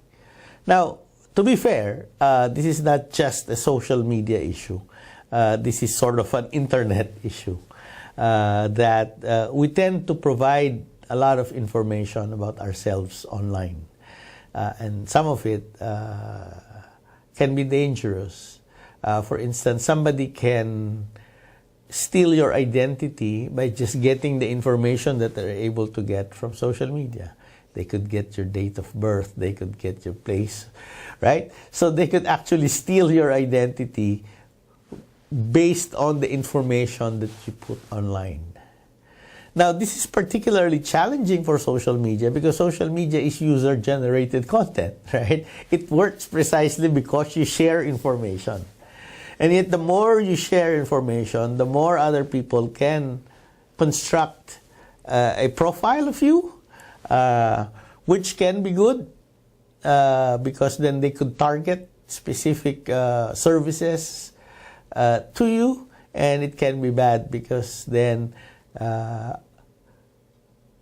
S1: Now, to be fair, this is not just a social media issue. This is sort of an internet issue that we tend to provide a lot of information about ourselves online. And some of it can be dangerous. For instance, somebody can steal your identity by just getting the information that they're able to get from social media. They could get your date of birth, they could get your place, right? So they could actually steal your identity based on the information that you put online. Now, this is particularly challenging for social media because social media is user-generated content, right? It works precisely because you share information. And yet, the more you share information, the more other people can construct a profile of you, which can be good because then they could target specific services to you, and it can be bad because then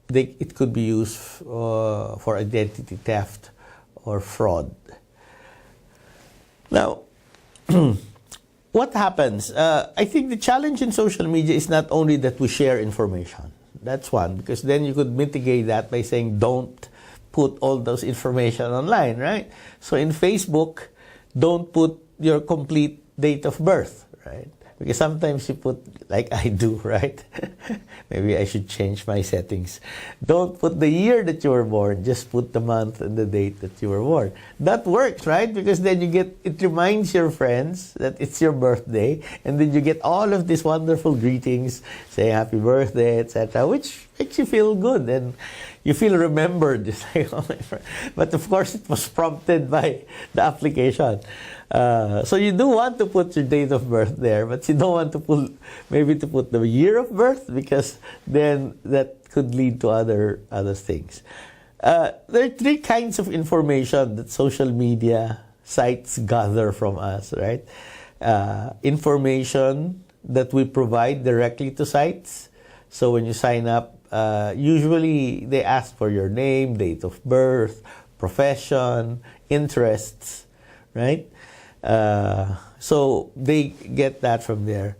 S1: it could be used for identity theft or fraud. Now, what happens? I think the challenge in social media is not only that we share information. That's one, because then you could mitigate that by saying don't put all those information online, right? So in Facebook, don't put your complete date of birth, right? Because sometimes you put, like I do, right? Maybe I should change my settings. Don't put the year that you were born, just put the month and the date that you were born. That works, right? Because then it reminds your friends that it's your birthday, and then you get all of these wonderful greetings, say happy birthday, etc., which makes you feel good, and you feel remembered. But of course, it was prompted by the application. So you do want to put your date of birth there, but you don't want to put the year of birth, because then that could lead to other things. There are three kinds of information that social media sites gather from us, right? Information that we provide directly to sites. So when you sign up, usually they ask for your name, date of birth, profession, interests, right? So they get that from there.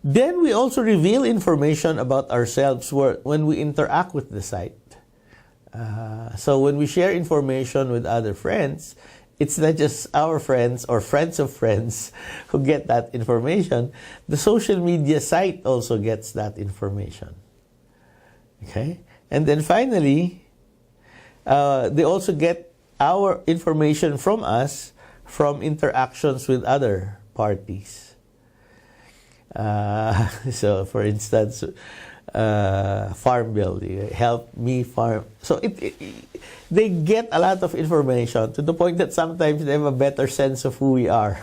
S1: Then we also reveal information about ourselves when we interact with the site. So when we share information with other friends, it's not just our friends or friends of friends who get that information. The social media site also gets that information. Okay? And then finally, they also get our information from us from interactions with other parties. So, for instance, farm bill, help me farm. So they get a lot of information to the point that sometimes they have a better sense of who we are.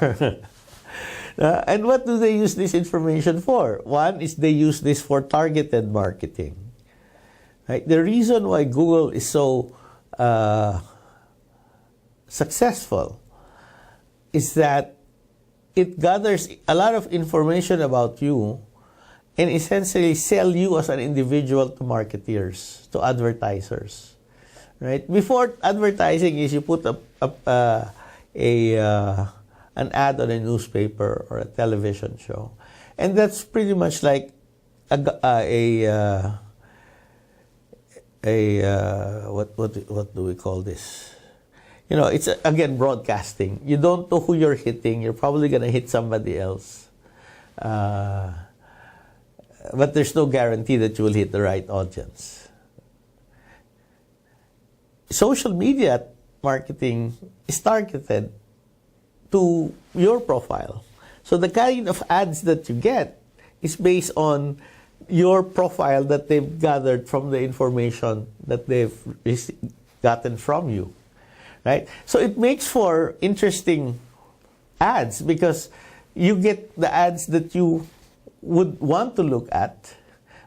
S1: And what do they use this information for? One is they use this for targeted marketing. Right? The reason why Google is so successful is that it gathers a lot of information about you and essentially sell you as an individual to marketeers, to advertisers, right? Before, advertising is you put an ad on a newspaper or a television show, and that's pretty much like what do we call this? You know, it's again broadcasting. You don't know who you're hitting. You're probably going to hit somebody else. But there's no guarantee that you will hit the right audience. Social media marketing is targeted to your profile. So the kind of ads that you get is based on your profile that they've gathered from the information that they've gotten from you. Right? So it makes for interesting ads because you get the ads that you would want to look at,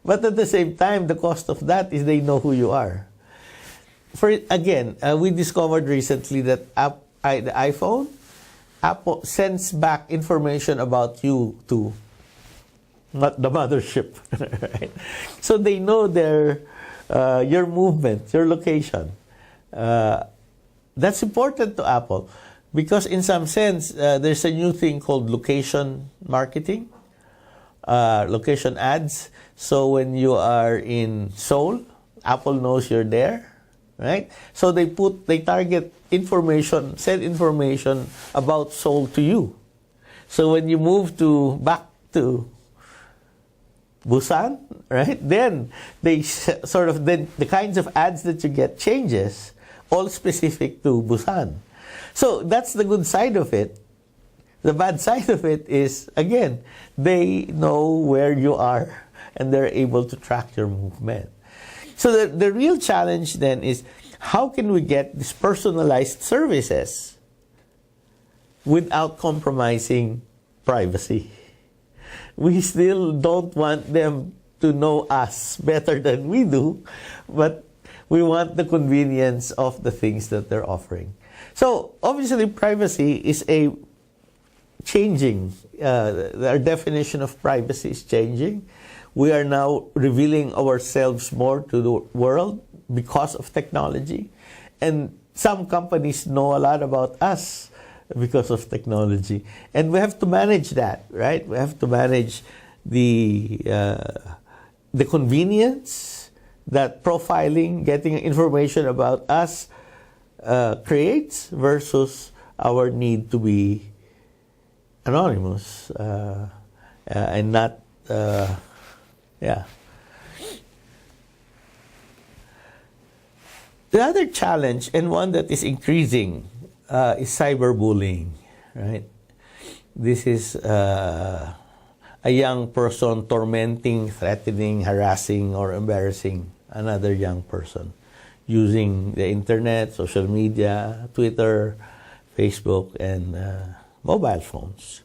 S1: but at the same time, the cost of that is they know who you are. We discovered recently that the iPhone, Apple sends back information about you to not the mothership, right? So they know your movement, your location. That's important to Apple because in some sense, there's a new thing called location marketing, location ads. So when you are in Seoul, Apple knows you're there, right? So they target information, send information about Seoul to you. So when you move back to Busan, right? Then they the kinds of ads that you get changes, all specific to Busan. So that's the good side of it. The bad side of it is, again, they know where you are and they're able to track your movement. So the real challenge then is, how can we get these personalized services without compromising privacy? We still don't want them to know us better than we do, but we want the convenience of the things that they're offering. So obviously privacy is a changing. Our definition of privacy is changing. We are now revealing ourselves more to the world because of technology. And some companies know a lot about us because of technology. And we have to manage that, right? We have to manage the convenience that profiling, getting information about us creates versus our need to be anonymous and not, yeah. The other challenge, and one that is increasing, is cyberbullying, right? This is a young person tormenting, threatening, harassing, or embarrassing another young person using the internet, social media, Twitter, Facebook, and mobile phones.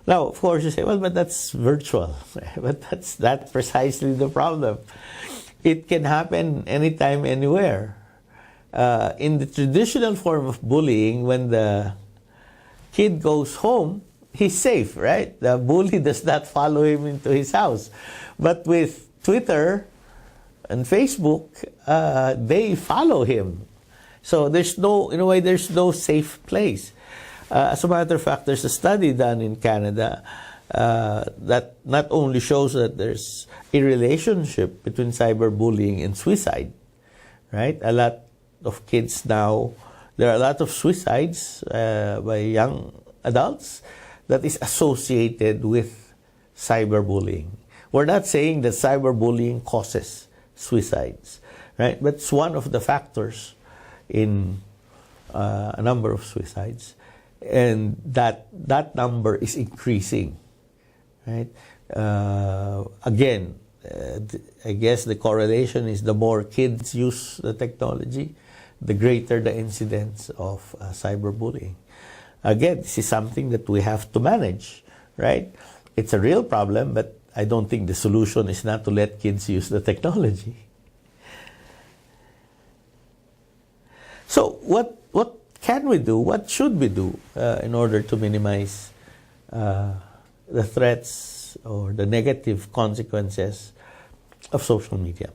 S1: Now, of course, you say, well, but that's virtual. But that's precisely the problem. It can happen anytime, anywhere. In the traditional form of bullying, when the kid goes home, he's safe, right? The bully does not follow him into his house. But with Twitter and Facebook, they follow him. So there's no, in a way, there's no safe place. As a matter of fact, there's a study done in Canada that not only shows that there's a relationship between cyberbullying and suicide, right? A lot of kids now, there are a lot of suicides by young adults that is associated with cyberbullying. We're not saying that cyberbullying causes suicides, right? But it's one of the factors in a number of suicides. And that number is increasing, right? Again, I guess the correlation is the more kids use the technology, the greater the incidence of cyberbullying. Again, this is something that we have to manage, right? It's a real problem, but I don't think the solution is not to let kids use the technology. So what can we do? What should we do in order to minimize the threats or the negative consequences of social media?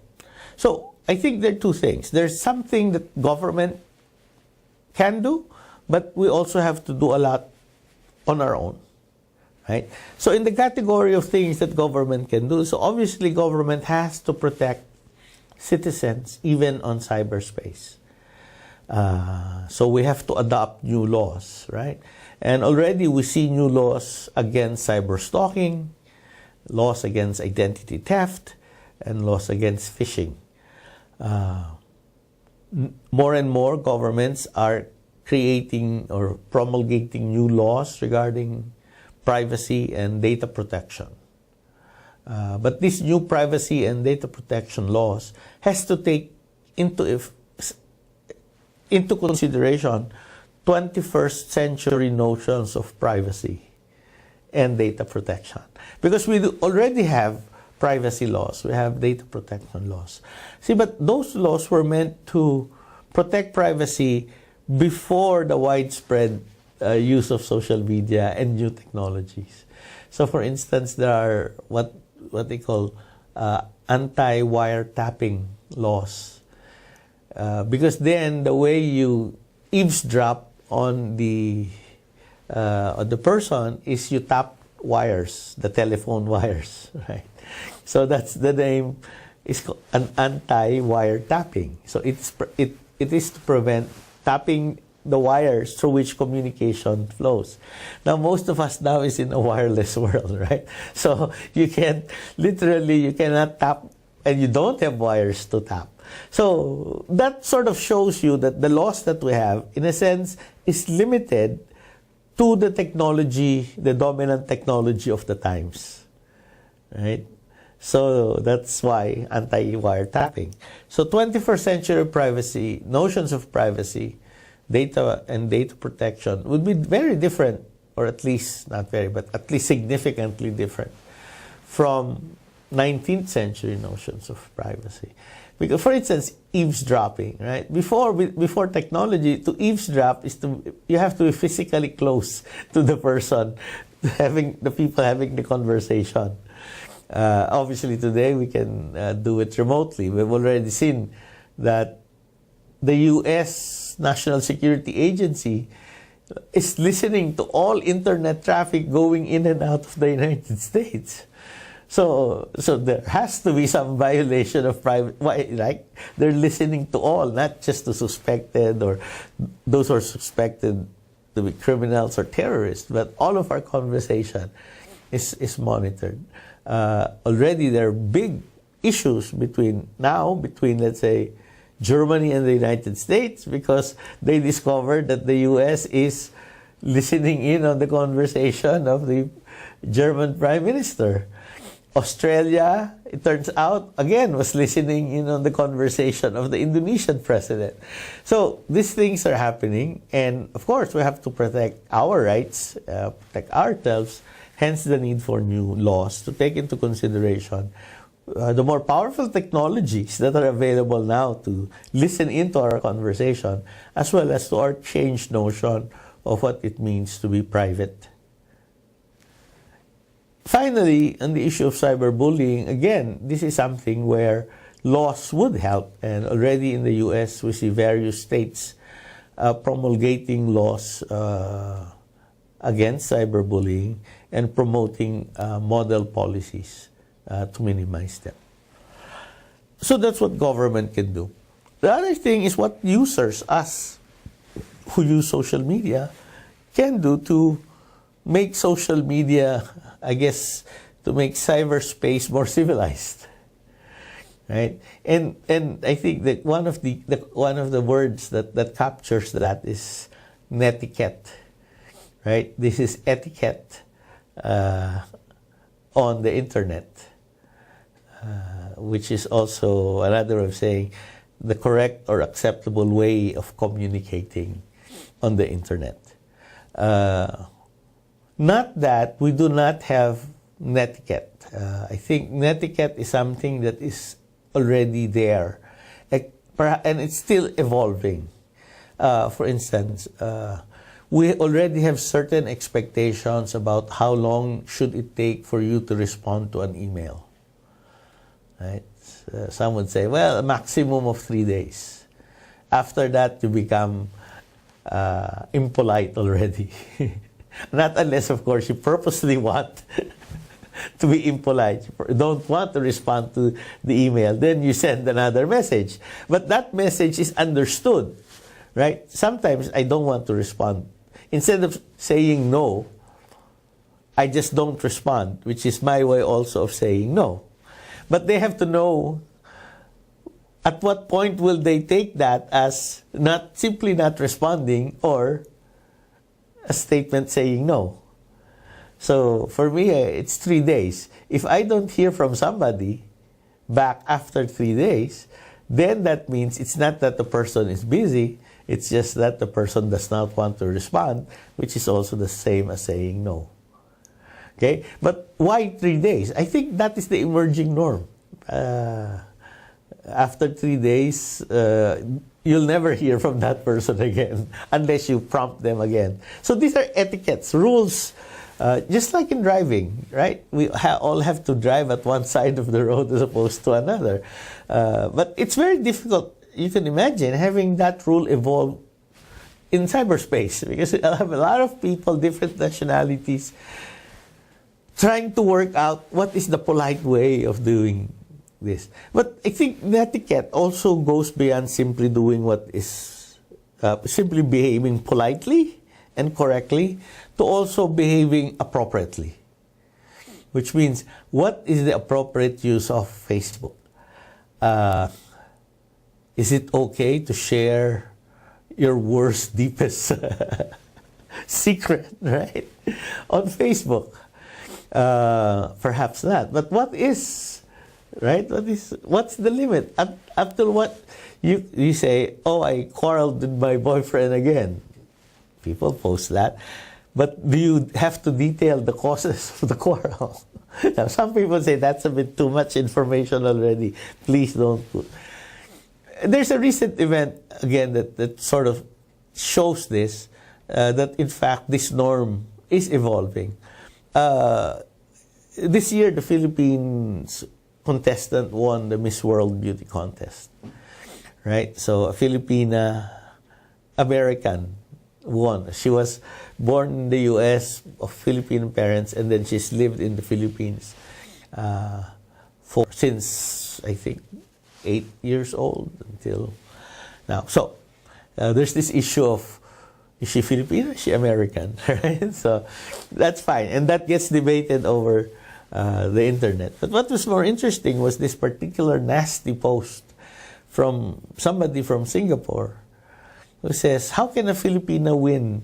S1: So I think there are two things. There's something that government can do, but we also have to do a lot on our own, right? So in the category of things that government can do, so obviously government has to protect citizens even on cyberspace. So we have to adopt new laws, right? And already we see new laws against cyber stalking, laws against identity theft, and laws against phishing. More and more governments are creating or promulgating new laws regarding privacy and data protection. But these new privacy and data protection laws has to take into consideration 21st century notions of privacy and data protection. Because we already have privacy laws, we have data protection laws. See, but those laws were meant to protect privacy before the widespread use of social media and new technologies. So for instance, there are what they call anti-wiretapping laws. Because then the way you eavesdrop on the person is you tap wires, the telephone wires, right? So that's the name. Is called an anti-wiretapping. So it is to prevent tapping the wires through which communication flows. Now most of us now is in a wireless world, right? So you cannot tap, and you don't have wires to tap. So that sort of shows you that the laws that we have, in a sense, is limited to the technology, the dominant technology of the times, right? So that's why anti-wiretapping. So 21st century privacy, notions of privacy, data and data protection would be very different, or at least, not very, but at least significantly different from 19th century notions of privacy. Because, for instance, eavesdropping, right? Before technology, to eavesdrop is you have to be physically close to the person, the people having the conversation. Obviously, today we can do it remotely. We've already seen that the U.S. National Security Agency is listening to all internet traffic going in and out of the United States. So there has to be some violation of private. Why, right? They're listening to all, not just the suspected or those who are suspected to be criminals or terrorists, but all of our conversation is monitored. Already there are big issues between, let's say, Germany and the United States, because they discovered that the U.S. is listening in on the conversation of the German Prime Minister. Australia, it turns out, again, was listening in on the conversation of the Indonesian president. So these things are happening, and of course we have to protect our rights, protect ourselves, hence the need for new laws to take into consideration the more powerful technologies that are available now to listen into our conversation, as well as to our changed notion of what it means to be private. Finally, on the issue of cyberbullying, again, this is something where laws would help. And already in the U.S., we see various states promulgating laws against cyberbullying and promoting model policies to minimize them. So that's what government can do. The other thing is what users, us who use social media, can do to make social media, I guess, to make cyberspace more civilized, right? And I think that one of the words that captures that is netiquette, right? This is etiquette on the internet, which is also another way of saying the correct or acceptable way of communicating on the internet. Not that we do not have netiquette. I think netiquette is something that is already there, and it's still evolving. For instance, we already have certain expectations about how long should it take for you to respond to an email. Right? Some would say, well, a maximum of 3 days. After that, you become impolite already. Not unless, of course, you purposely want to be impolite. You don't want to respond to the email. Then you send another message. But that message is understood, right? Sometimes I don't want to respond. Instead of saying no, I just don't respond, which is my way also of saying no. But they have to know at what point will they take that as simply not responding or a statement saying no. So for me, it's 3 days. If I don't hear from somebody back after 3 days, then that means it's not that the person is busy, it's just that the person does not want to respond, which is also the same as saying no. Okay? But why 3 days? I think that is the emerging norm. After 3 days, you'll never hear from that person again unless you prompt them again. So these are etiquettes, rules, just like in driving, right? We all have to drive at one side of the road as opposed to another. But it's very difficult, you can imagine, having that rule evolve in cyberspace, because I'll have a lot of people, different nationalities, trying to work out what is the polite way of doing this. But I think netiquette also goes beyond simply doing what is, simply behaving politely and correctly, to also behaving appropriately. Which means, what is the appropriate use of Facebook? Is it okay to share your worst, deepest secret, right, on Facebook? Perhaps not. But what is, right? What's the limit? Up to what you say, oh, I quarreled with my boyfriend again. People post that. But do you have to detail the causes of the quarrel? Now, some people say that's a bit too much information already. Please don't put. there's a recent event, again, that sort of shows this, that in fact this norm is evolving. This year, the Philippines contestant won the Miss World Beauty Contest, right? So a Filipina American won. She was born in the U.S. of Filipino parents, and then she's lived in the Philippines since, I think, 8 years old until now. So there's this issue of, is she Filipino? Is she American? Right? So that's fine, and that gets debated over the internet. But what was more interesting was this particular nasty post from somebody from Singapore who says, how can a Filipina win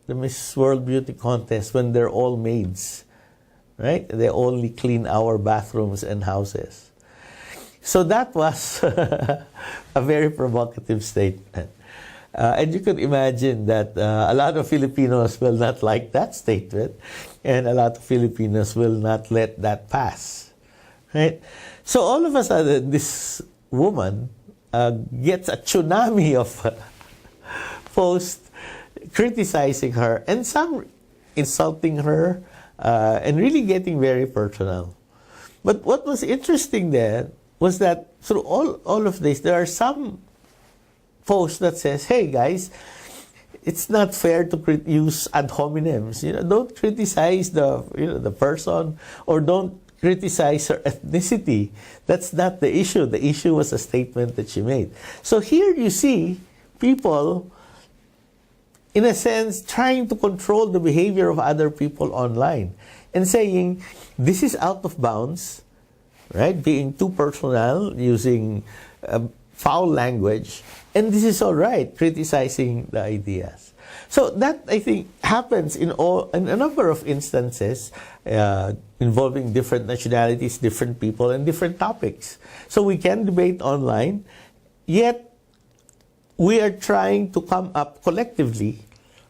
S1: the Miss World Beauty Contest when they're all maids, right? They only clean our bathrooms and houses. So that was a very provocative statement. And you could imagine that a lot of Filipinos will not like that statement, and a lot of Filipinos will not let that pass, right? So all of a sudden, this woman gets a tsunami of posts criticizing her, and some insulting her, and really getting very personal. But what was interesting there was that through all of this, there are some posts that says, hey guys, it's not fair to use ad hominems. Don't criticize the person, or don't criticize her ethnicity. That's not the issue. The issue was a statement that she made. So here you see people, in a sense, trying to control the behavior of other people online and saying, this is out of bounds, right? Being too personal, using foul language, and this is all right, criticizing the ideas. So that, I think, happens in a number of instances involving different nationalities, different people, and different topics. So we can debate online, yet we are trying to come up collectively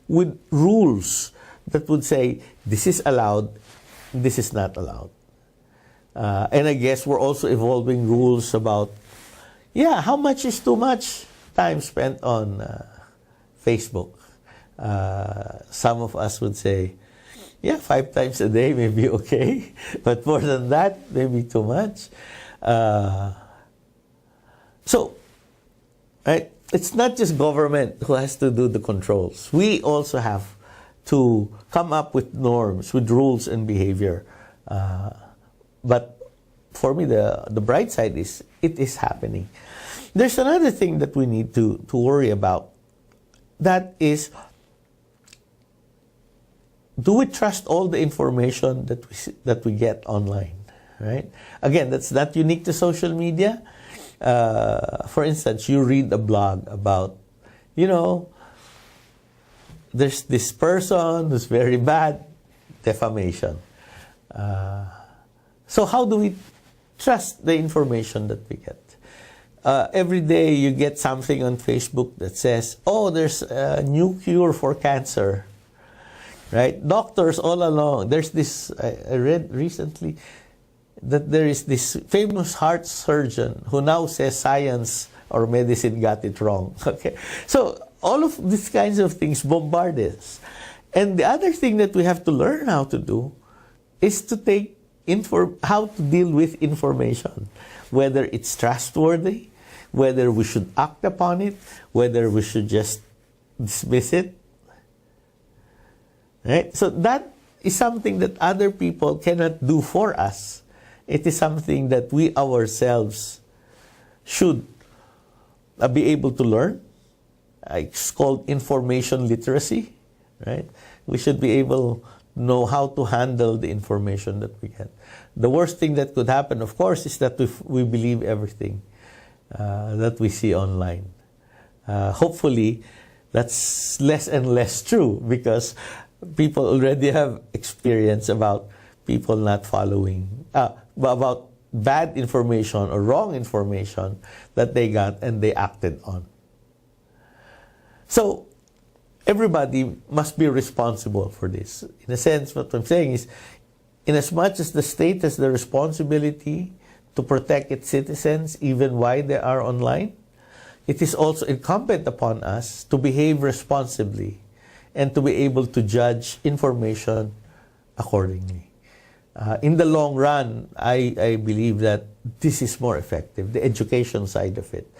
S1: with rules that would say, this is allowed, this is not allowed. And I guess we're also evolving rules about, how much is too much time spent on Facebook. Some of us would say, 5 times a day may be okay, but more than that, maybe too much. So, right, it's not just government who has to do the controls. We also have to come up with norms, with rules and behavior. But for me, the bright side is, it is happening. There's another thing that we need to worry about. That is, do we trust all the information that we get online, right? Again, that's not unique to social media. For instance, you read a blog about, there's this person who's very bad, defamation. So how do we trust the information that we get? Every day you get something on Facebook that says, there's a new cure for cancer, right? Doctors all along. There's this, I read recently that there is this famous heart surgeon who now says science or medicine got it wrong. Okay, so all of these kinds of things bombard us. And the other thing that we have to learn how to do is to how to deal with information, whether it's trustworthy, whether we should act upon it, whether we should just dismiss it. Right? So that is something that other people cannot do for us. It is something that we ourselves should be able to learn. It's called information literacy, right? We should be able to know how to handle the information that we get. The worst thing that could happen, of course, is that we believe everything that we see online. Hopefully, that's less and less true, because people already have experience about people not following, about bad information or wrong information that they got and they acted on. So, everybody must be responsible for this. In a sense, what I'm saying is, in as much as the state has the responsibility to protect its citizens even while they are online, it is also incumbent upon us to behave responsibly and to be able to judge information accordingly. In the long run, I believe that this is more effective, the education side of it,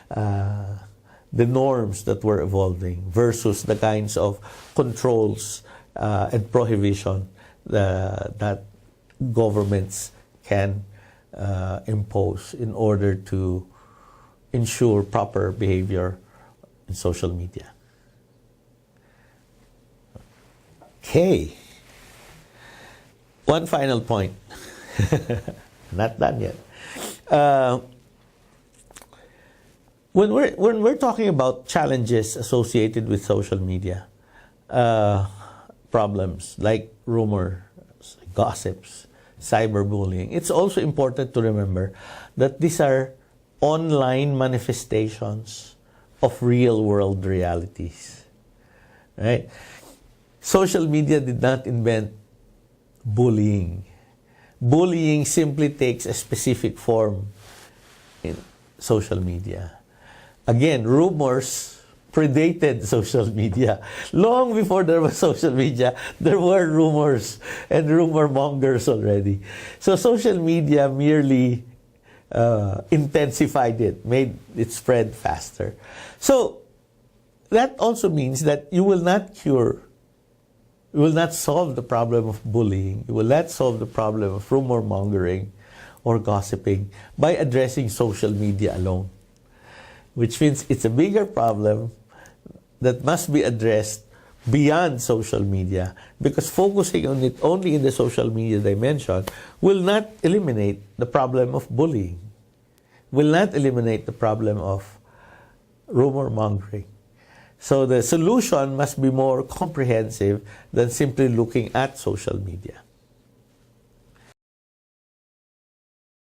S1: the norms that were evolving versus the kinds of controls and prohibition that governments can impose in order to ensure proper behavior in social media. Okay. One final point. Not done yet. When we're talking about challenges associated with social media, problems like rumors, gossips, cyberbullying, it's also important to remember that these are online manifestations of real-world realities. Right? Social media did not invent bullying. Bullying simply takes a specific form in social media. Again, rumors predated social media. Long before there was social media, there were rumors and rumor mongers already. So social media merely intensified it, made it spread faster. So that also means that you will not solve the problem of bullying. You will not solve the problem of rumor mongering or gossiping by addressing social media alone. Which means it's a bigger problem that must be addressed beyond social media, because focusing on it only in the social media dimension will not eliminate the problem of bullying, will not eliminate the problem of rumor mongering. So the solution must be more comprehensive than simply looking at social media.